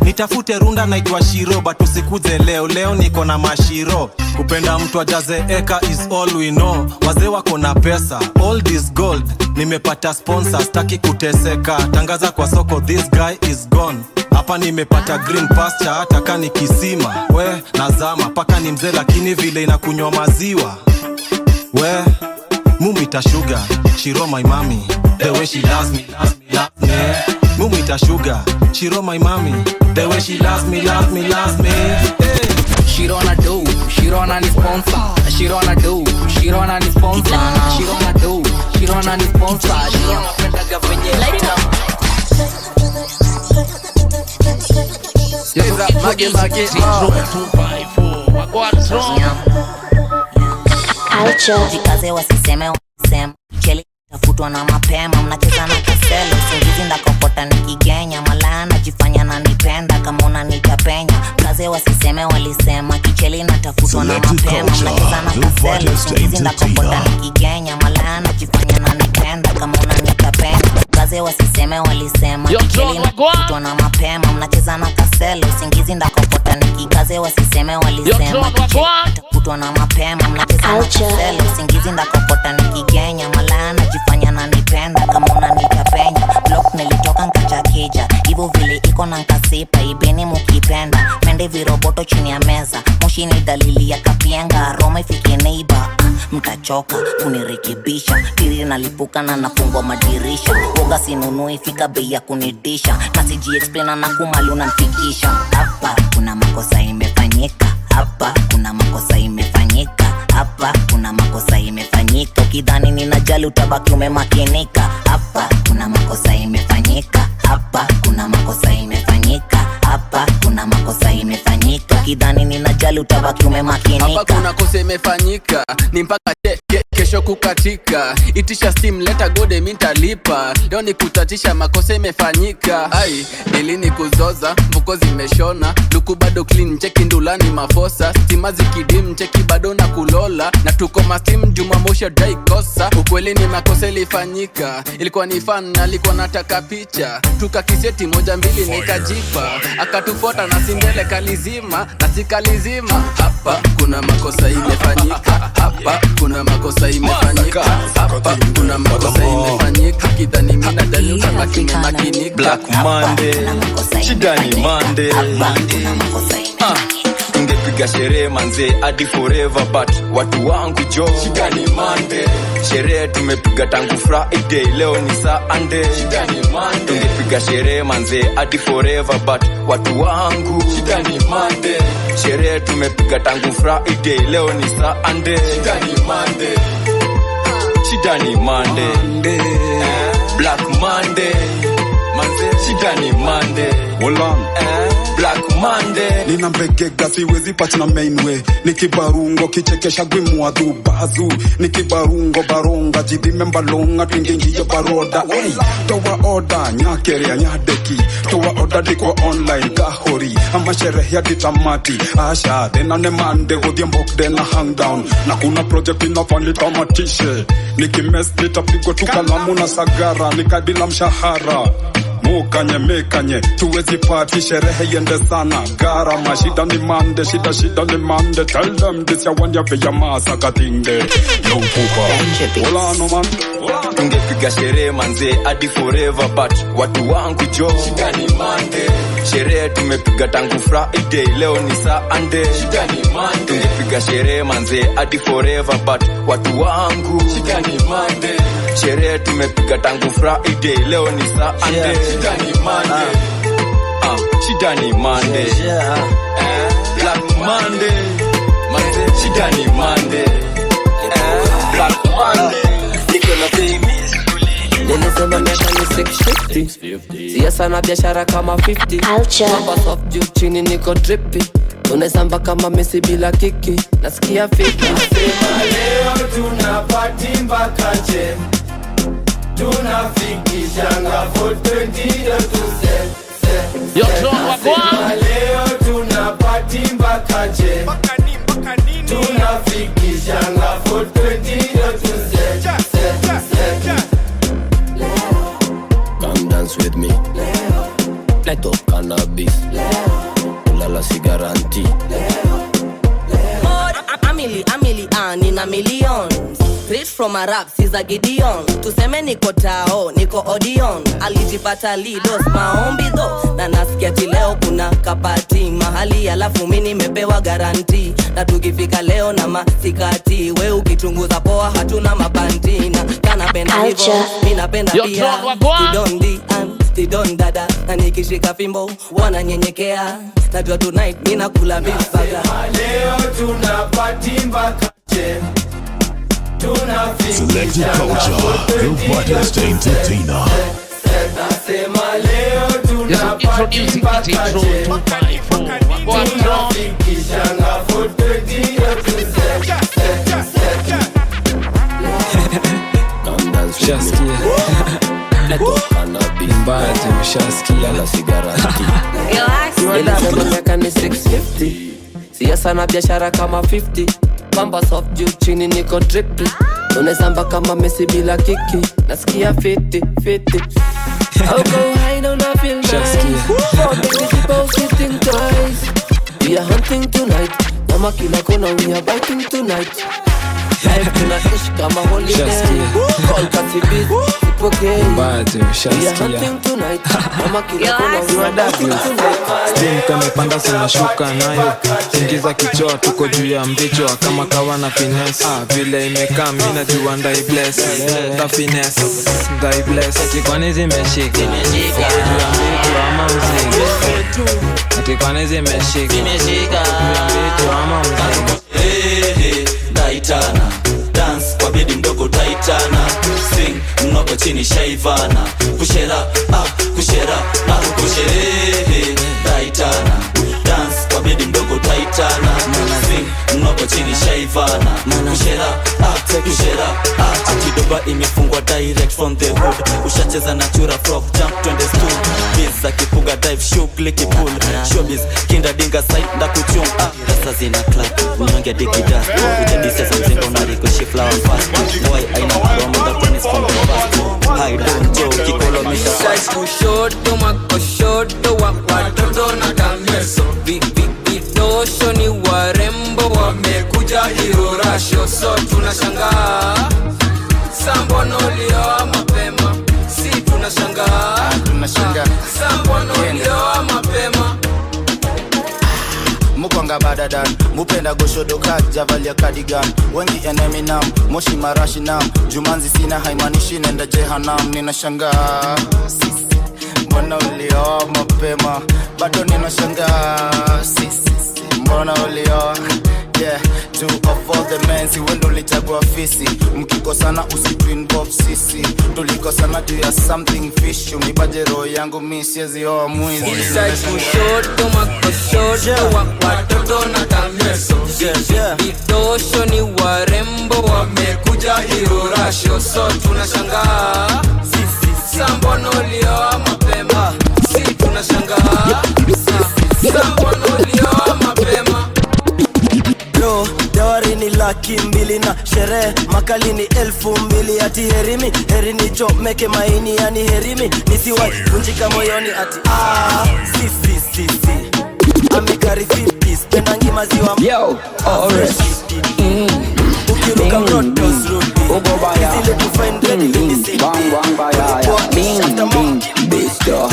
nitafute runda naitwa Shiro but usikuze leo niko na mashiro kupenda mtu ajaze eka is all we know wazee wako na pesa all this gold nimepata sponsor staki kuteseka tangaza kwa soko this guy is gone hapa nimepata green pasture hata kani kisima we nazama paka ni mzee lakini vile inakunywa maziwa we mumita sugar Shiro my mommy the way she loves me mumita sugar Shiro my mommy the way she loves me Shirona do, Shirona ni sponsor, Shirona do, Shirona ni sponsor, Shirona do, Shirona ni sponsor, Shirona pendaga venye mina Mage Culture. Jikaze wasiseme tafutwa na mapema mnacheza na kaselo usingizi ndakokota nikigenya malaya najifanya nanipenda kama unanitapenya kaze wasiseme walisema kicheli natafutwa na mapema mnacheza na kaselo usingizi ndakokota nikigenya malaya najifanya nanipenda kama unanitapenya kaze wasiseme walisema kicheli natafutwa na mapema mnacheza na kaselo usingizi ndakokota nikikaze wasiseme walisema kicheli na mapema mnacheza na kaselo usingizi ndakokota nikigenya malaya najifanya nanipenda kama unanitapenya block nilitoka nkachakija hivyo vile iko na nkasipa ibeni mukipenda mende viroboto chini ya meza moshi ni dalili ya kapienga Roma ifike neighbor mtachoka kunirekebisha tiri nalipuka na nafungwa madirisha woga sinunui fika bei ya kunidisha na siji explain na kumali unanifikisha hapa kuna makosa imefanyika hapa kuna makosa imefanyika hapa kuna makosa imefanyika ukidhani ninajali utabaki umemakinika hapa kuna makosa imefanyika hapa kuna makosa imefanyika hapa kuna makosa imefanyika ukidhani ninajali utabaki umemakinika hapa kuna kosa imefanyika ni mpaka kesho kukatika itisha steam leta gode mintalipa leo ni kutatisha makosa imefanyika ai nilini kuzoza mfuko zimeshona luku bado clean cheki ndulani mafosa stima zikidim cheki bado na kulola na tuko mastim jumamosha dai kosa ukweli ni makosa ilifanyika ilikuwa ni fan alikuwa nataka picha tukakiseti moja mbili nikajipa akatufuata na sindele kalizima na sikalizima hapa kuna makosa imefanyika hapa kuna makosa imefanyika hapa kuna makosa imefanyika kidhani mimi nadhani utabaki umemakinika Black Monday shida ni Monday tungepiga sherehe manze hadi forever but watu wangu jo shida ni Monday sherehe tumepiga tangu Friday leo ni Sunday shida ni Monday tungepiga sherehe manze hadi forever but watu wangu shida ni Monday sherehe tumepiga tangu Friday leo ni Sunday shida ni Monday shida ni Monday Black Monday manze shida ni Monday hold on Black Monday nina mbegega siwezi pata na mainway nikibarungo kichekesha gwimwa dubazu nikibarungo baronga jidime mbalonga tingingi ya baroda hey towa order nyakerea nyadeki towa order diko online kahori ama sherehe ya ditamati asha tena ne mande godie mbok dena hang down na kuna project inafanya tamatishe nikimess nitapigwa tukalamu na sagara nikadila mshahara mekanye tuwezi party sherehe yende sana garama shida ni mande shida ni mande tell them this ya one ya vya masa katinde yo pupa hola no man tungepiga sherehe manze hadi forever but watu wangu jo shida ni Monday sherehe tumepiga tangu Friday leo ni Sunday shida ni Monday tungepiga sherehe manze hadi forever but watu wangu shida ni Monday sherehe tumepiga tangu Friday leo ni Sunday shida ni Monday shida ni Monday Black Monday manze shida ni Monday Black Monday niko na baby nilisema miaka ni 650 siya sana biashara kama 50 Mamba soft juu chini niko drippy unesamba kama Messi bila kiki nasikia fiki nasema leo tunapati mpaka che tunafikishanga for 20 years to nasema leo tunapati mpaka che tunafikishanga for 20 years to come dance with me light up cannabis ulala sigaranti Amili, nina millions Rich from a rap, siza Gideon Tuseme niko tao, niko Odeon Alijipata lidos, maombi do Na nasikia leo kuna kapati Mahali alafu mini mepewa garanti Na tukifika leo na masikati We ukichunguza poa hatuna mapantina Kanapenda hivo, minapenda pia Kidondi, Tidon dada na nikishika fimbo wananyenyekea najua tonight ninakula mifaga leo tunapati mpaka che Selected Culture, the hottest entertainer. nasema leo tunapati mpaka che tunafikishanga for 20 years to come dance Shaskia mbaya tumeshaskia la sigarati miaka ni 650 siya sana biashara kama 50 pamba soft juu chini niko trippy unesamba kama Messi bila kiki nasikia fiti I'll go high on I feel nice for the people sitting twice we are hunting tonight mama kila kona we are biting tonight life tunaishi kama holiday call Katibiz okay mbaya tumeshaskia mama kila kona we are biting tonight steam kamepanda sinashuka nayo ingiza kichoa tuko juu ya mbichwa kama kawa na finesse vile imekaa mimi najua ndai bless the finesse ndai bless kikwani zimeshika juu ya mbichwa ama mzinga kikwani zimeshika juu ya mbichwa ama mzinga naitana dance kwa bedi mdogo taitana swing mnoko chini shaivana kushera kusherehe naitana dance kwa bedi mdogo taitana swing mnoko chini shaivana kushera atidoba imefungwa direct from the hood ushacheza natura frog jump twende stool biz akipuga dive shughuli kipull showbiz kinda dinga side nda kuchum rasa zina clap mnyonge digida ujadisa za mzengo unariko shifla fast boy aina aroma da tennis from the past I don't joke kikolomisha side kushoto makoshoto watoto na kameso vidosho ni warembo wamekuja hiro rasho so tunashangaa sambono lioa mapema si tunashangaa sambono lioa mapema mukwanga badadan mupenda goshodoka javalia cardigan wengi enemy nam moshi marashi nam jumanzi sina haimanishi nenda jehanam ninashangaa mbona ulioa mapema bado ninashangaa mbona ulioa yeah to of all the men si wendo lichagua fisi mkikosana usitu involve sisi tulikosana juu ya something fish unibaje roho yangu mimi siwezi oa mwizi side kushoto makoshoto watoto na kameso vidosho ni warembo wamekuja hiro rasho so tunashangaa sambono lioa mapema si tunashangaa sambono lioa mapema bro dawari ni 200,000 na sherehe makali ni 2,000 ati herini chomeke maini yani herimi nisiwai vunjika moyoni ati si amikari 50 spendangi maziwa yo alright ukiruka mrotos rudi zile tu find ready in the city bang baya bing bisto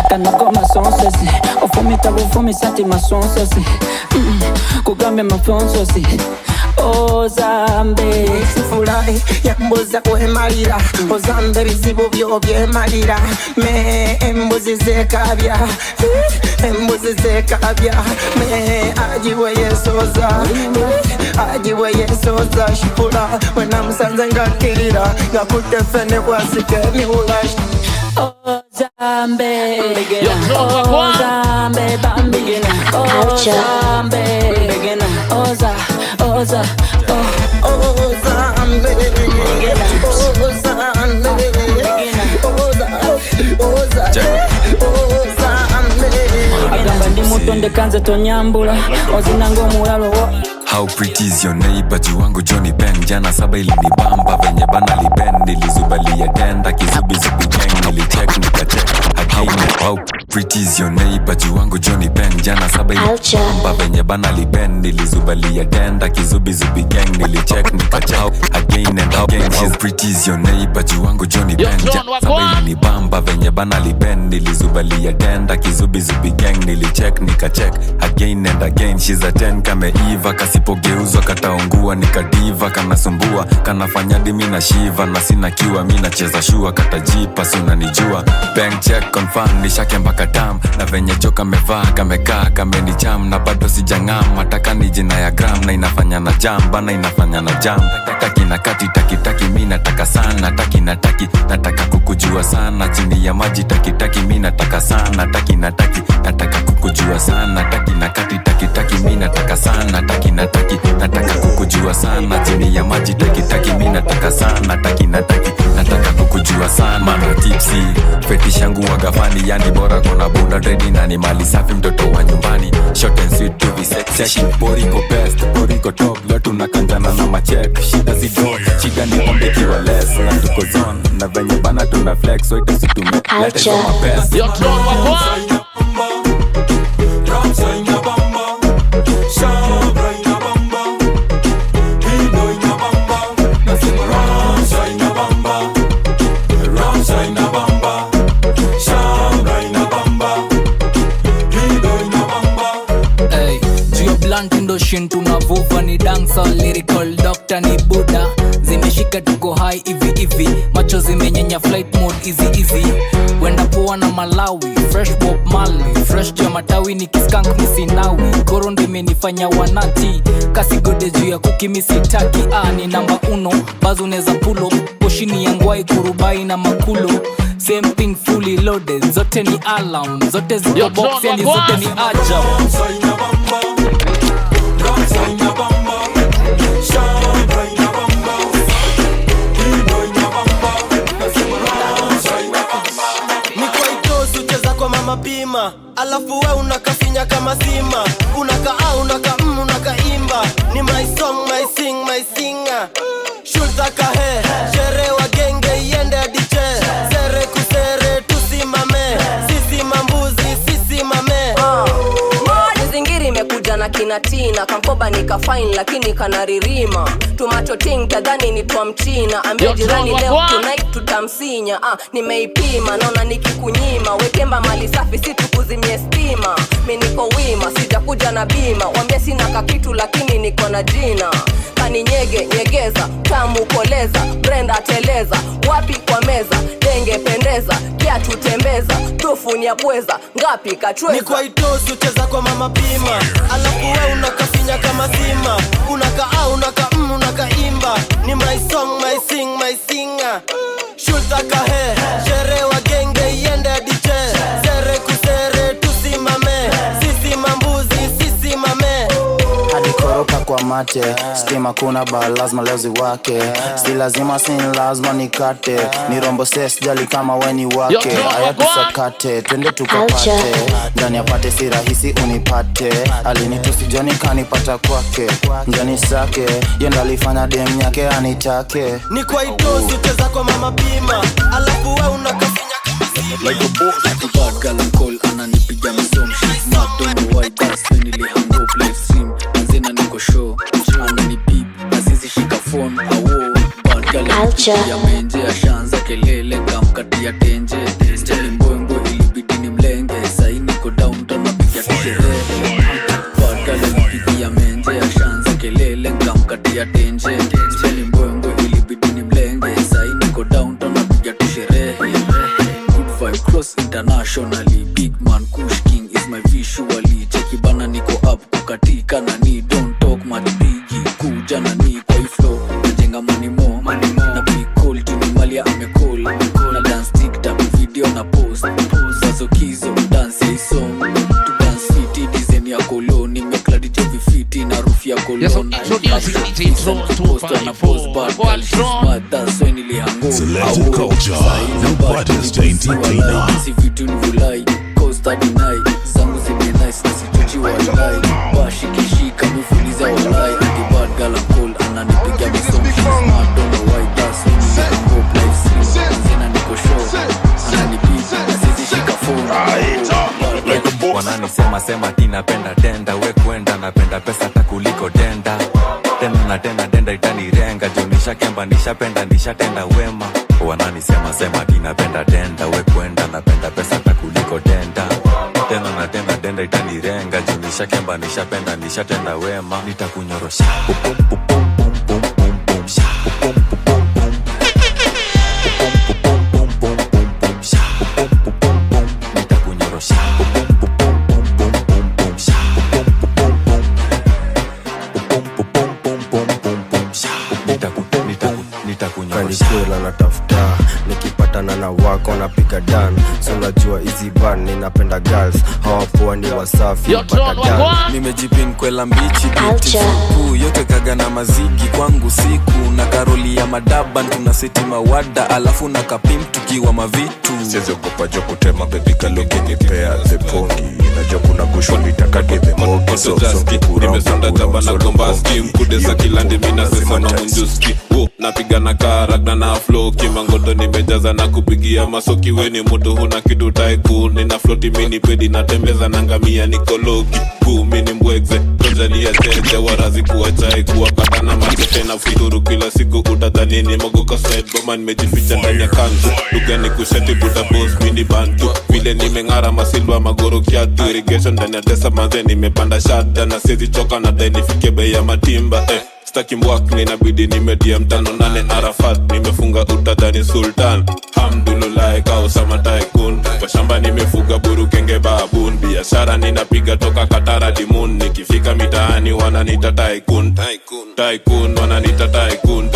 Kana koma sonsesi Ofumita bufumi sati masonsesi Kugambe mafonsesi Ozambe Sifulai yambuza kuhemalira Ozambe bizibu byo byemalira Me embuzi zekabya Embuzi zekabya Me ajiwe yesoza Ajiwe yesoza Shipula wena msanze ngakirira Ngakutefene kwa sike miulash Ozambe Ozambe bambigina Ozambe Oza Ozambe Agamba ndi mutonde kanze tonyambula Ozinango mulalo How pretty is your neighbor jiwangu Johnny Ben jana saba ilinibamba venye bana liben nilizubalia denda kizubizubi gang nilicheck nikacheck How pretty is your neighbor jiwangu Johnny Ben jana saba ilinibamba venye bana liben nilizubalia denda kizubizubi gang nilicheck nikacheck again and again. How pretty is your neighbor jiwangu Johnny Ben jana saba ilinibamba venye bana liben nilizubalia denda kizubizubi gang nilicheck nikacheck again and again. She's a 10 kameiva kasipogeuzwa kataungua nikadiva kanasumbua kanafanya dimi na shiva na sina kiwa mina cheza shua katajipa si unanijua bank check confirm nishake mpaka katam na venye joka mevaa kamekaa kameni jam na bado sijangam mataka ni jina ya gram na inafanya na jam bana inafanya na jam taki na kati taki mimi nataka sana taki nataka kukujua sana chini ya maji taki mimi nataka sana taki nataka kukujua sana taki na kati taki mimi nataka sana taki nataka kukujua sana chini ya maji taki mimi nataka sana taki nataka kukujua sana mana tipsy fetish yangu wagafani yani bora kona bunda ready na ni mali safi mtoto wa nyumbani short and sweet to be sexy boriko best boriko top leo tunakanjana na machek shida shida ni pombe kiwa less na tuko zone na venye bana tuna flex so itasitu let us go my best yo tron wa Shin tunavuva ni dancer lyrical doctor ni buda zimeshika tuko high hivi macho zimenyenya flight mode easy wenda poa na Malawi fresh Bob Marley fresh jua matawi ni kiskank misinawi korondi menifanya wanati kasi gode juu ya kukimisitaki ni namba 1 bazu neza pulo poshini yangwai kurubai na makulo same thing fully loaded zote ni alarm zote ziko box yani zote ni ajab mapima alafu we unakafinya kama sima unakaimba ni my song my sing my singer shulta kahe shere wa genge iende adiche sere kusere tusimame sisi mambuzi sisi mame zingiri imekuja na kinatina kamkoba nika fine lakini kanaririma tomato ting tadhani ni twa mchina ambia jirani leo tonight tutamsinya nimeipima naona nikikunyima wekemba mali safi si tukuzimie stima mimi niko wima sijakuja na bima waambia sina kakitu lakini niko na jina kani nyegeza tamu koleza Brenda teleza wapi kwa meza denge pendeza kia tutembeza tufuni ya pweza ngapi kachweza ni kwa itosi ucheza kwa mama pima alafu we unakafinya kama sima unakaimba ni my song my sing my singer shulta kahe shere wa genge iende adiche sere kusere tusimame sisi mambuzi sisi mame adikoroka kwa mate stima kuna ba lazima lezi wake si lazima sin lazima nikate ni rombo ses jali kama weni wake aya tusakate twende tukapate ndani apate si rahisi unipate alinitusi joni kanipata kwake njani sake yenda alifanya dem yake anitake ni kwa itosi ucheza kwa mama pima alafu we unakafinya kama sima like a boss like a bad girl and call ananipiga msom she's not don't know why that's when ili hango live stream anzena niko show anani beep azizi shika phone awo bad girl ya menje ashaanza kelele kamkati ya tenje ni mbongo ilibidi ni mlenge sai niko downtown napiga sherehe bad girl ya menje ashaanza kelele kamkati ya tenje ni mbongo ilibidi ni mlenge sai niko downtown napiga sherehe cross internationally big man kush king is my visually cheki bana niko up kukatika na ni don't talk much bigi kuja na ni kwa flow najenga money more na be cool to ni malia amecall na dance TikTok video na post zazo kizo dance hii song to dance city design ya koloni mekladi jovi fiti na roof ya koloni Selected culture, the brightest entertainer. Si vitu nivulai, costa dinai zangu zibe nice, nasichuchi walai bashi kishika, mufuliza walai ati bad girl and cool, ananipiga misom she's smart, don't know why that's when you can go live stream nzina niko show, ananipiga, nasizi shika phone wananisema tinapenda denda we kwenda napenda pesa takuliko denda tena denda itanirenga junisha kemba nishapenda nishatenda wema wananisema tinapenda denda we kwenda napenda pesa takuliko denda tena denda itanirenga junisha kemba nishapenda nishatenda wema nitakunyorosha nitakunyorosha Kanikwela natafuta nikipatana na wako napiga dan. So najua hizi bar ninapenda girls hawapoa ni wasafi nimejipin kwela mbichi bitisuku yote kaga na mazigi kwangu siku na karoli ya madaban tunaseti mawada alafu na kapim tukiwa mavitu siziogopa jo kutema baby kalogi nipea zepongi najua kuna gushwa nitakage themogi so nimesonda jaba na gomba skim kudesa kilandi mina sesa na munjuski napiga na karagna na flow kimangoto nimejaza na kupigia masoki weni mutu huna kitu taiku nina floti mini pedi na tembeza na ngamia nikologi mini mbwegze tojalia teje warazi kuwa chai kuwa kata na makete na futuru kila siku utadhanini mogoka side goma nimejificha ndani ya kanzu lugha ni kusheti buda boss mini bantu vile nimeng'ara masilva magoro kiatu irrigation ndani ya tesa manze nimepanda shada na sizi choka na dai nifike bei ya matimba staki mwak ninabidi nimedia mtano nane Arafat nimefunga utadhani sultan hamdulillah kausama taikun kwa shamba nimefuga buru kenge babun biashara ninapiga toka Katara dimun nikifika mitaani wananita taikun wananita taikun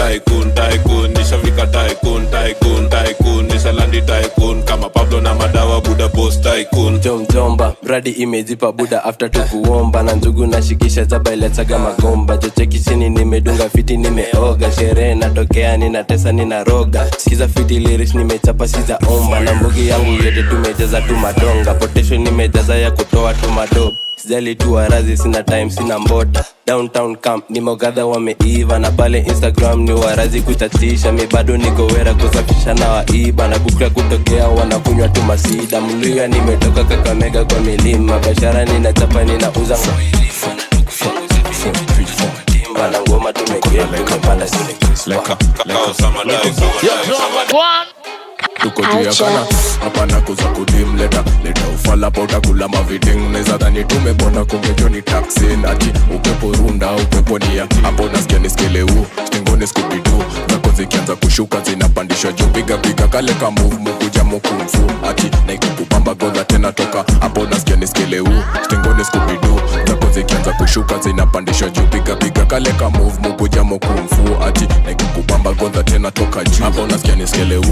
nishavika taikun nishalandi taikun kama Pablo na madawa buda boss taikun jomba bradi imejipa buda after tukuomba na njugu na shikisha zaba iletaga magomba chocheki chini nimedunga fiti nimeoga sherehe natokea ninatesa ninaroga sikiza fiti lyrics nimechapa siza omba na mbugi yangu yote tumejaza tu madonga potential nimejaza ya kutoa tu madob sijali tu warazi sina time sina mbota downtown camp nimogadha wameiva na pale Instagram ni warazi kutatisha mi bado niko wera kusafisha na waiba na kukla kutokea wanakunywa tu masida mluya nimetoka Kakamega kwa milima biashara ninachapa ninauza na ngoma tumepanda tuko juu ya kana hapana kuza kudim leta ufala pa utakula maviding neza dhani tumebona kungejo ni taxi nati upepo runda upepo nia hapo nasikia niskeleu stingoni skubidu zako zikianza kushuka zinapandishwa juu piga kale ka move mukuja mukumfu ati na ikukupamba goza tena toka hapo nasikia niskeleu stingoni skubidu zako zikianza kushuka zinapandishwa juu piga kale ka move mukuja mukumfu ati na ikukupamba goza tena toka juu hapo nasikia niskeleu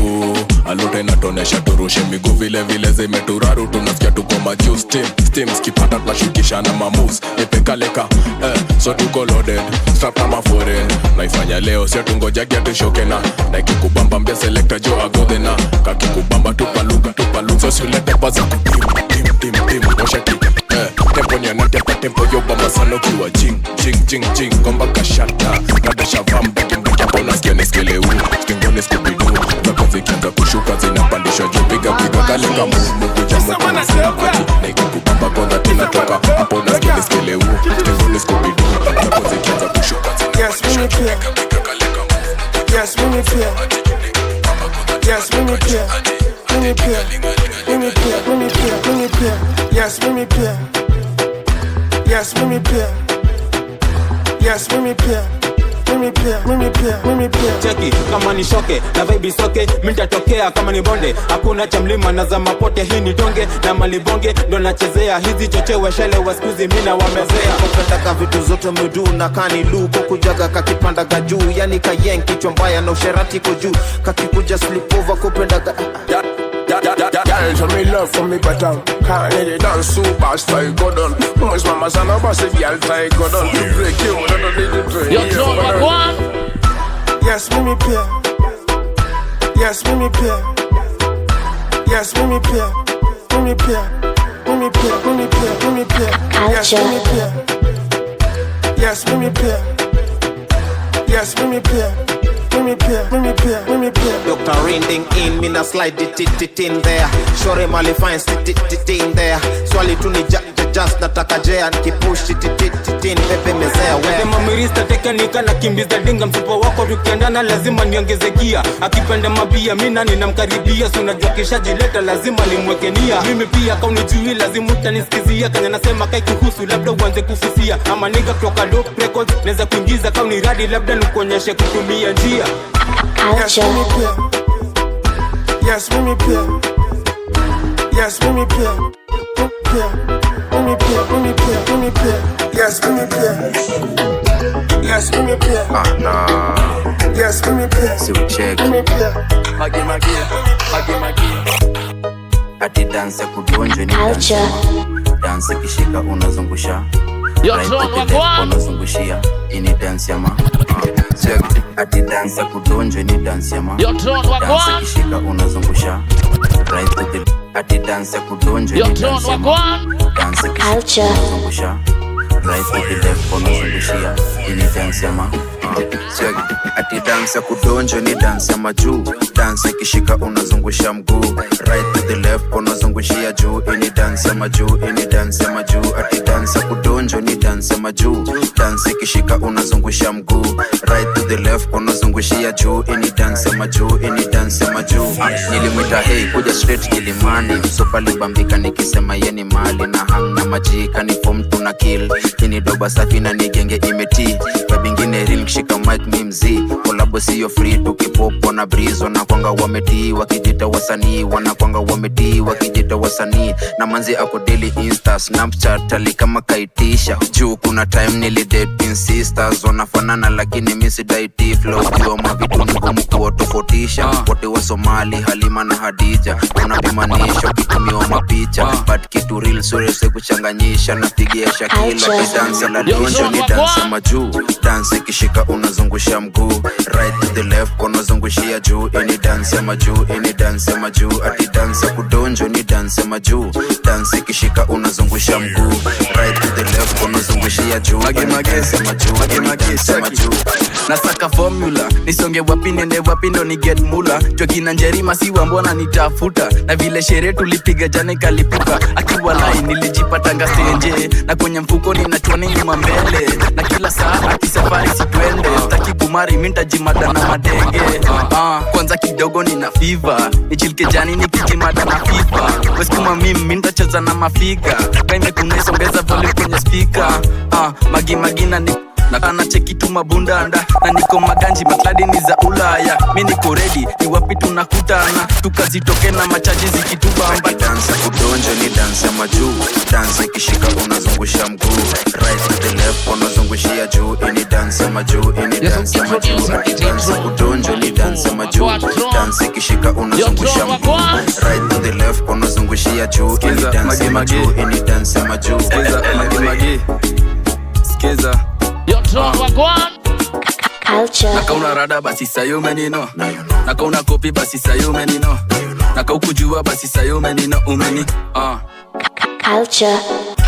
alota inatonesha turushe miguu vile zimeturaru tunasikia tuko majuu steam skipata tunashukisha na mamoves nipekaleka so tuko loaded strap kama foreign naifanya leo sio tungojagia tushoke na ikikubamba mbia selector jo agodhe na kakikubamba tupaluga so silete baza tim moshati tempo nyanate pa tempo yoba masano kiwa jing gomba kashata nadasha vambeke mdikapo nasikia niskeleu stingone skubidu zako zikianza kushuka zinapandishwa juu piga kale kama mukuja mukuati na ikikubamba kwanza tena toka hapo nasikia niskeleu stingone skubidu zako zikianza kushuka zinapandishwa juu piga kale kama Yes, when we peer. Yes, when we peer. When we peer. When we peer. When we peer. When we peer. Yes, when we peer. Yes, when we peer. Yes, when we peer. Cheki kama ni shoke na vibe soke mintatokea kama ni bonde hakuna cha mlima na za mapote hii ni donge na malibonge ndo nachezea hizi chochewe shele waskuzi mina wamezea kupendaka vitu zote mwedu na kani luku kujaga kakipanda gajuu yani kayen kichwa mbaya na usherati kujuu kakikuja slipova kupendaga Girl, show me love for me bottom. Can't let it dance super style go down. Most mamas and a bossy girl try go down. To break you, I don't need to train. Yo, John, what one? Yes, when we peer. Yes, when we peer. Yes, when we peer. When we peer. When we peer. When we peer. When we peer. Yes, when we peer. Yes, when we peer. Yes, when we peer. When we peer. Dr. Rinding in, me na slide it in there. Shore mali fine it in there. Swali tu ni just nataka jea nikipush it in pepe mezea wewe. Kama mirista teknika na kimbiza dinga mfupo wako tukiandana lazima niongeze gia. Akipenda mabia mimi nani namkaribia si unajua kisha jileta lazima nimweke nia. Mimi pia kauni juu lazima utanisikizia kanya nasema kai kuhusu labda uanze kufisia ama nigga kutoka dope records naweza kuingiza kauni radi labda nikuonyeshe kutumia njia. Yes, when we peer. Yes, when we peer. Yes, when we peer. When we peer. When we peer. When we peer. Yes, when we peer. Yes, when we peer. yes, me play. Si ucheki Magi ati dance ya kudonjwe ni dance. Dance kishika unazungusha unazungushia. Ini dance ya ma ati dance ya kudonjwe ni dance ya ma. Dance kishika unazungusha right to the ati dance ya kudonjwe ni dance ya ma. Dance kishika unazungusha right to the left unazungushia. Ini dance ya ma. Ati dance ya kudonjwe ni dance ya majuu. Dance kishika unazungusha mguu right to the left unazungushia juu. Ini dance ya majuu, ini dance ya majuu. Ati dance ya kudonjwe ni dance ya majuu. Dance kishika unazungusha mguu right to the left unazungushia juu. Ini dance ya majuu, ini dance ya majuu. Nilimwita hey kuja straight Kilimani. Msopa libambika nikisema yeni mali na hang na majika ni form tuna kill. Ini doba safi na nigenge imeti. Babingine real kishika mic mi mzee. Kolabo siyo free tukipopo na breeze. Wanakwanga wametii wakijita wasanii. Wanakwanga wametii wakijita wasanii. Na manzi ako daily insta Snapchat ali kama kaitisha. Juu kuna time nilidate sisters. Wanafanana lakini misi daiti flow. Kiwa mavitu ngumu kuwatofautisha. Wote wa Somali Halima na Hadija. Unapimanisha ukitumiwa mapicha. But kitu real sure se kuchanganyisha. Napigia Shakila kidansa la donjo ni dansa majuu. Dance kishika unazungusha mguu right to the left unazungushia juu. Ini dance ya majuu, ini dance ya majuu. Ati dance ya kudonjo ni dance ya majuu. Dance kishika unazungusha mguu right to the left unazungushia juu. Ini dance ya majuu, ini dance ya majuu. Nasaka formula, nisonge wapi nende wapi ndo ni get mula. Joki na Njerima siwa mbona nitafuta. Na vile sherehe tulipiga jana kalipuka. Akiwa lai nilijipatanga stage. Na kwenye mfuko ninachwani nyuma mbele. Na kila saa akisafari situende. Staki kumari minta jimada na madenge. Kwanza kidogo nina fever. Nichilke jani nikijimada na FIFA. Weskuma mimi minta chaza na mafiga. Kaime kunaisongeza volume kwenye speaker. Magi na ni na cheki tu mabundanda. Na niko maganji makladi ni za Ulaya. Mi niko ready, ni wapi tunakutana. Tukazitoke na machaji zikitubamba. Dance ya kudonjo ni dance ya majuu. Dance kishika unazungusha mguu right to the left unazungushia juu. Ini dance ya majuu, ini dance ya majuu. Dance ya kudonjo ni dance ya majuu. Dance kishika unazungusha mguu right to the left unazungushia juu. Ini dance ya majuu, ini dance ya majuu. Skiza Naka una rada basi sayo menino. Naka una kopi basi sayo menino. Naka ukujua basi sayo menino umeni. Culture.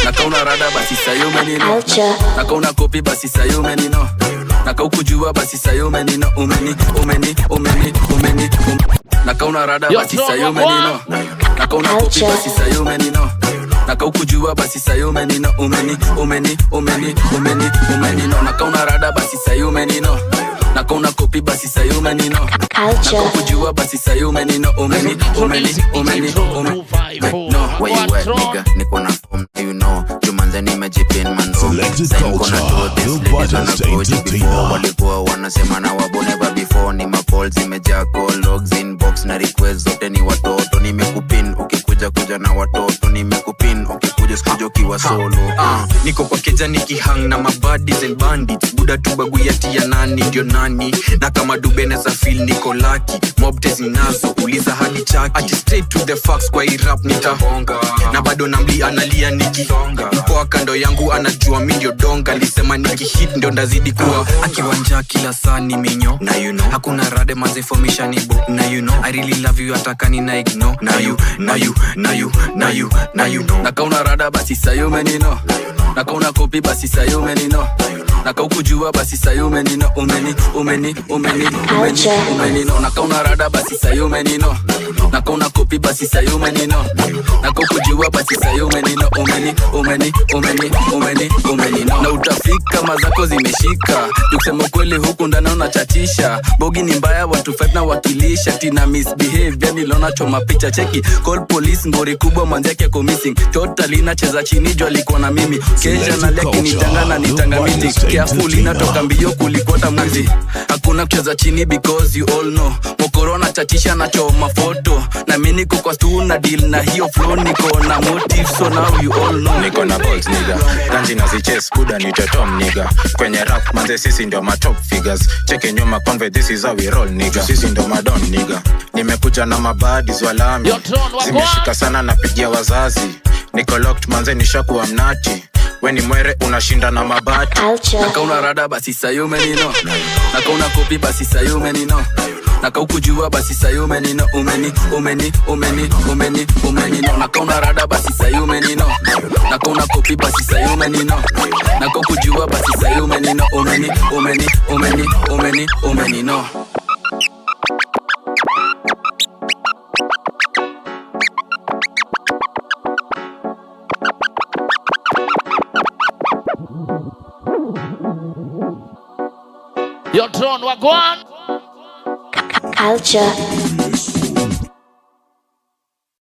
Naka una rada basi sayo menino. Naka una kopi basi sayo menino. Naka ukujua basi sayo menino umeni. Naka una rada basi sayo menino. Naka una kopi basi sayo menino. Naka ukujua basi sayo menino umeni. Naka una rada basi sayo menino. Naka una kopi basi sayo menino. Naka ukujua basi sayo menino umeni. No, where you at, nigga? Niko na form, you know. Jumanze nimejipin mando. Sasa niko na do this, ladies wanna go to before. Walikuwa wanasema na wabo never before. Ni mapol zimejaa call logs inbox na request zote ni watoto. Nimekupin ukikuja na watoto. Nimekupin ukikuja sikuja kiwa solo. Niko kwa keja nikihang na mabaddies and bandits. Buda tu bagu yati ya nani ndio nani. Na kama dubene za feel niko lucky. Mob test ninazo uliza hadi chaki. Ati straight to the facts kwa hii rap nitahonga. Na bado namli analia nikihonga. Mko kando yangu anajua mimi ndio donga. Alisema nikihit ndio ndazidi kuwa. Akiwanja kila saa ni minyo. Na you know hakuna rade manze formation ibo. Na you know I really love you atakani na ignore. Na you know. Naka una rada basi sayo menino. Naka una kopi basi sayo menino. Naka ukujua basi sayo menino umeni. Naka una rada basi sayo menino. Naka una kopi basi sayo menino. Naka ukujua basi sayo menino umeni. Na utafika mazako zimeshika. Tukisema kweli huku ndani unachatisha. Bogi ni mbaya watu fight na wakilisha. Tina misbehave yani lona choma picha cheki. Call police ngori kubwa manzi yake ako missing. Totally na cheza chini juu alikuwa na mimi kesha na leki nitangana nitangamini careful inatoka mbio kulikota mwizi hakuna kucheza chini because you all know mokorona chatisha na choma photo na mimi niko kwa stu na deal na hiyo flow niko na motive so now you all know niko na balls nigga ganji na ziches kuda ni tom nigga kwenye rap manze sisi ndio ma top figures cheke nyuma conve this is how we roll nigga sisi ndio madon nigga nimekuja na mabadi zwalami zimeshika sana napigia wazazi niko locked manze nishakuwa mnati weni mwere unashinda na mabati nakauna rada basi sayume nino nakauna kopi basi sayume nino nakaukujua basi sayume nino umeni no nakauna rada basi sayume nino nakauna kopi basi sayume nino nakaukujua basi sayume nino umeni no Your throne, Wagwan. Culture.